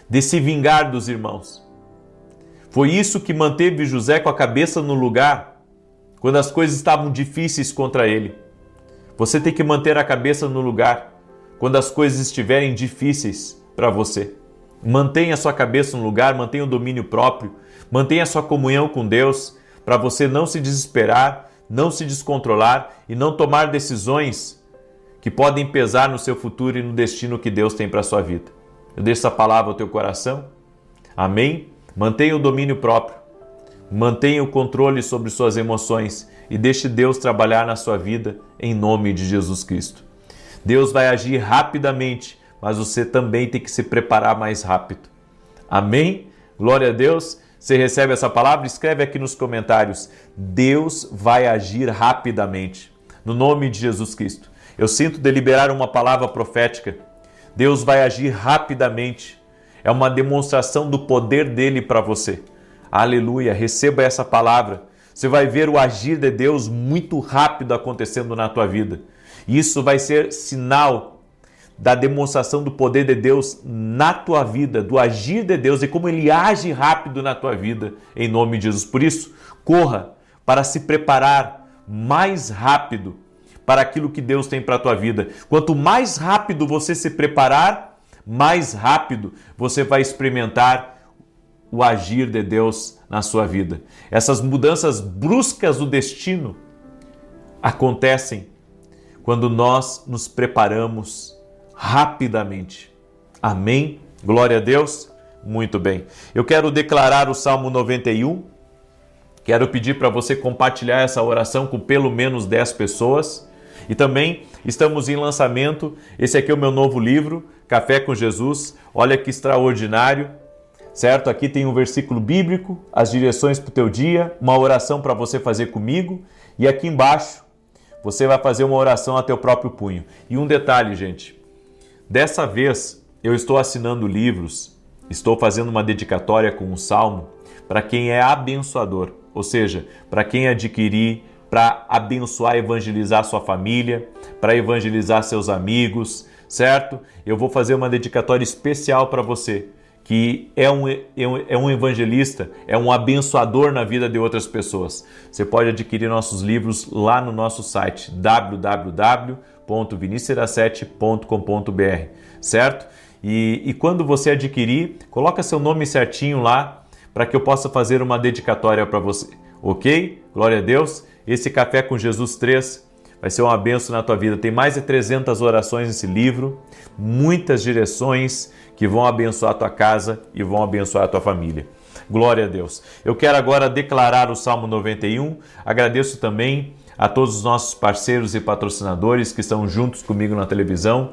de se vingar dos irmãos. Foi isso que manteve José com a cabeça no lugar quando as coisas estavam difíceis contra ele. Você tem que manter a cabeça no lugar quando as coisas estiverem difíceis para você. Mantenha a sua cabeça no lugar, mantenha o domínio próprio, mantenha a sua comunhão com Deus para você não se desesperar, não se descontrolar e não tomar decisões que podem pesar no seu futuro e no destino que Deus tem para a sua vida. Eu deixo essa palavra ao teu coração. Amém? Mantenha o domínio próprio. Mantenha o controle sobre suas emoções e deixe Deus trabalhar na sua vida em nome de Jesus Cristo. Deus vai agir rapidamente, mas você também tem que se preparar mais rápido. Amém? Glória a Deus. Você recebe essa palavra? Escreve aqui nos comentários. Deus vai agir rapidamente. No nome de Jesus Cristo. Eu sinto deliberar uma palavra profética. Deus vai agir rapidamente. É uma demonstração do poder dele para você. Aleluia. Receba essa palavra. Você vai ver o agir de Deus muito rápido acontecendo na tua vida. E isso vai ser sinal da demonstração do poder de Deus na tua vida, do agir de Deus e como ele age rápido na tua vida, em nome de Jesus. Por isso, corra para se preparar mais rápido para aquilo que Deus tem para a tua vida. Quanto mais rápido você se preparar, mais rápido você vai experimentar o agir de Deus na sua vida. Essas mudanças bruscas do destino acontecem quando nós nos preparamos rapidamente. Amém? Glória a Deus? Muito bem. Eu quero declarar o Salmo 91. Quero pedir para você compartilhar essa oração com pelo menos 10 pessoas. E também estamos em lançamento. Esse aqui é o meu novo livro, Café com Jesus. Olha que extraordinário, certo? Aqui tem um versículo bíblico, as direções para o teu dia, uma oração para você fazer comigo. E aqui embaixo você vai fazer uma oração a teu próprio punho. E um detalhe, gente. Dessa vez eu estou assinando livros, estou fazendo uma dedicatória com um salmo para quem é abençoador. Ou seja, para quem adquirir, para abençoar e evangelizar sua família, para evangelizar seus amigos, certo? Eu vou fazer uma dedicatória especial para você, que é um evangelista, é um abençoador na vida de outras pessoas. Você pode adquirir nossos livros lá no nosso site www.vinicius7.com.br, certo? E quando você adquirir, coloca seu nome certinho lá para que eu possa fazer uma dedicatória para você, ok? Glória a Deus. Esse Café com Jesus 3 vai ser uma bênção na tua vida. Tem mais de 300 orações nesse livro, muitas direções que vão abençoar a tua casa e vão abençoar a tua família. Glória a Deus. Eu quero agora declarar o Salmo 91. Agradeço também a todos os nossos parceiros e patrocinadores que estão juntos comigo na televisão,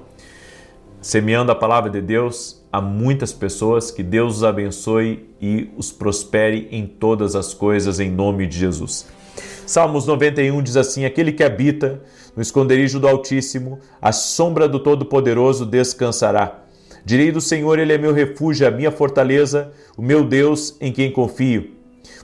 semeando a palavra de Deus a muitas pessoas. Que Deus os abençoe e os prospere em todas as coisas, em nome de Jesus. Salmos 91 diz assim: aquele que habita no esconderijo do Altíssimo, a sombra do Todo-Poderoso descansará. Direi do Senhor, ele é meu refúgio, a minha fortaleza, o meu Deus em quem confio.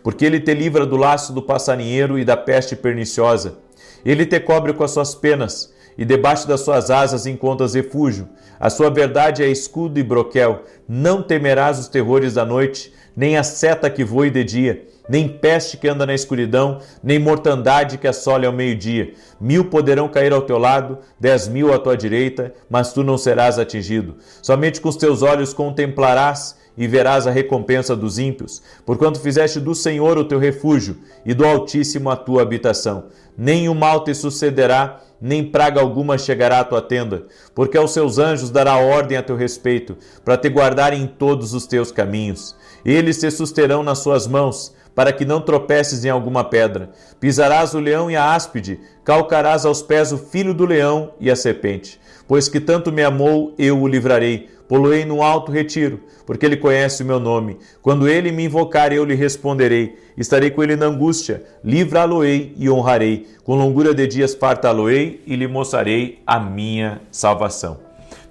Porque ele te livra do laço do passarinheiro e da peste perniciosa. Ele te cobre com as suas penas, e debaixo das suas asas encontras refúgio. A sua verdade é escudo e broquel. Não temerás os terrores da noite, nem a seta que voe de dia, nem peste que anda na escuridão, nem mortandade que assole ao meio-dia. 1000 poderão cair ao teu lado, 10.000 à tua direita, mas tu não serás atingido. Somente com os teus olhos contemplarás e verás a recompensa dos ímpios, porquanto fizeste do Senhor o teu refúgio e do Altíssimo a tua habitação. Nem o mal te sucederá, nem praga alguma chegará à tua tenda, porque aos seus anjos dará ordem a teu respeito, para te guardarem em todos os teus caminhos. Eles te susterão nas suas mãos, para que não tropeces em alguma pedra. Pisarás o leão e a áspide, calcarás aos pés o filho do leão e a serpente. Pois que tanto me amou, eu o livrarei. Poloei no alto retiro, porque ele conhece o meu nome. Quando ele me invocar, eu lhe responderei. Estarei com ele na angústia, livrá-lo-ei e honrarei. Com longura de dias fartá-lo-ei e lhe mostrarei a minha salvação.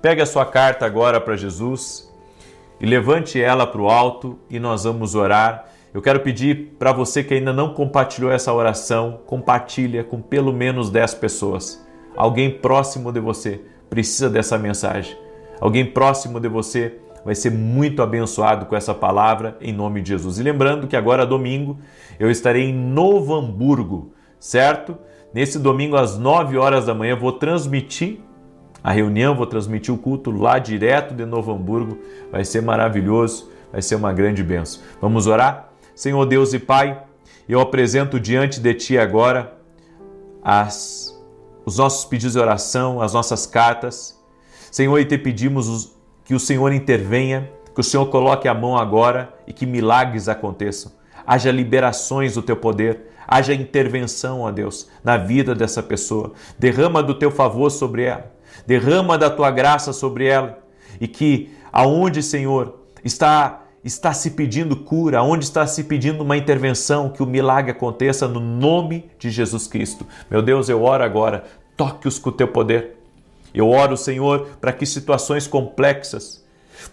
Pegue a sua carta agora para Jesus e levante ela para o alto e nós vamos orar. Eu quero pedir para você que ainda não compartilhou essa oração, compartilha com pelo menos 10 pessoas. Alguém próximo de você precisa dessa mensagem. Alguém próximo de você vai ser muito abençoado com essa palavra em nome de Jesus. E lembrando que agora domingo eu estarei em Novo Hamburgo, certo? Nesse domingo às 9 horas da manhã vou transmitir a reunião, vou transmitir o culto lá direto de Novo Hamburgo. Vai ser maravilhoso, vai ser uma grande bênção. Vamos orar? Senhor Deus e Pai, eu apresento diante de Ti agora os nossos pedidos de oração, as nossas cartas. Senhor, e te pedimos que o Senhor intervenha, que o Senhor coloque a mão agora e que milagres aconteçam. Haja liberações do Teu poder, haja intervenção, ó Deus, na vida dessa pessoa. Derrama do Teu favor sobre ela, derrama da Tua graça sobre ela e que aonde, Senhor, está se pedindo cura, onde está se pedindo uma intervenção, que o milagre aconteça no nome de Jesus Cristo. Meu Deus, eu oro agora, toque-os com o Teu poder. Eu oro, Senhor, para que situações complexas,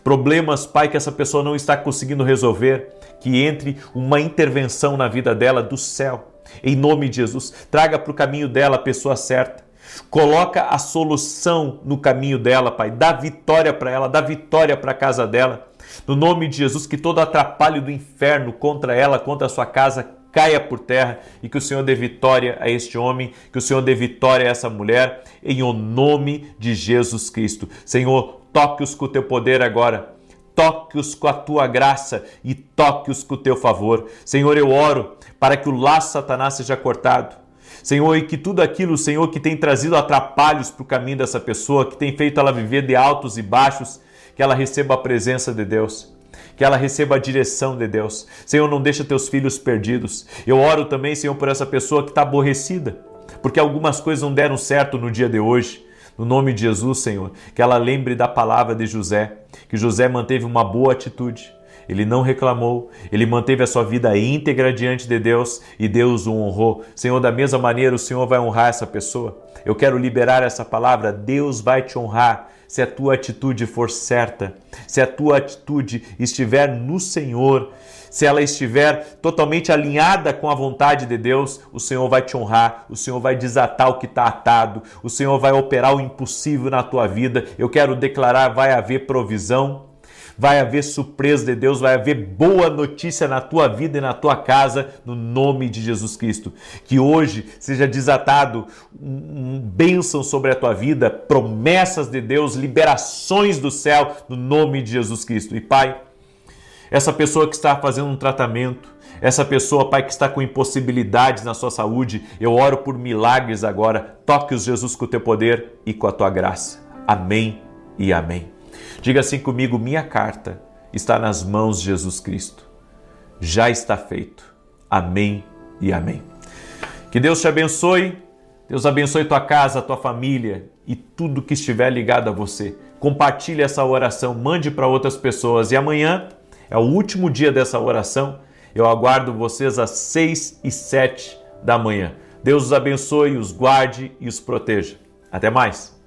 problemas, Pai, que essa pessoa não está conseguindo resolver, que entre uma intervenção na vida dela do céu. Em nome de Jesus, traga para o caminho dela a pessoa certa. Coloca a solução no caminho dela, Pai. Dá vitória para ela, dá vitória para a casa dela. No nome de Jesus, que todo atrapalho do inferno contra ela, contra a sua casa, caia por terra e que o Senhor dê vitória a este homem, que o Senhor dê vitória a essa mulher, em o nome de Jesus Cristo. Senhor, toque-os com o Teu poder agora, toque-os com a Tua graça e toque-os com o Teu favor. Senhor, eu oro para que o laço de Satanás seja cortado. Senhor, e que tudo aquilo, Senhor, que tem trazido atrapalhos para o caminho dessa pessoa, que tem feito ela viver de altos e baixos, que ela receba a presença de Deus, que ela receba a direção de Deus. Senhor, não deixa Teus filhos perdidos. Eu oro também, Senhor, por essa pessoa que está aborrecida, porque algumas coisas não deram certo no dia de hoje. No nome de Jesus, Senhor, que ela lembre da palavra de José, que José manteve uma boa atitude. Ele não reclamou, ele manteve a sua vida íntegra diante de Deus e Deus o honrou. Senhor, da mesma maneira o Senhor vai honrar essa pessoa. Eu quero liberar essa palavra, Deus vai te honrar se a tua atitude for certa, se a tua atitude estiver no Senhor, se ela estiver totalmente alinhada com a vontade de Deus, o Senhor vai te honrar, o Senhor vai desatar o que está atado, o Senhor vai operar o impossível na tua vida. Eu quero declarar, vai haver provisão, vai haver surpresa de Deus, vai haver boa notícia na tua vida e na tua casa, no nome de Jesus Cristo. Que hoje seja desatado bênção sobre a tua vida, promessas de Deus, liberações do céu, no nome de Jesus Cristo. E Pai, essa pessoa que está fazendo um tratamento, essa pessoa, Pai, que está com impossibilidades na sua saúde, eu oro por milagres agora. Toque-os, Jesus, com o Teu poder e com a Tua graça. Amém e amém. Diga assim comigo, minha carta está nas mãos de Jesus Cristo. Já está feito. Amém e amém. Que Deus te abençoe. Deus abençoe tua casa, tua família e tudo que estiver ligado a você. Compartilhe essa oração, mande para outras pessoas. E amanhã é o último dia dessa oração. Eu aguardo vocês às 6 e 7 da manhã. Deus os abençoe, os guarde e os proteja. Até mais.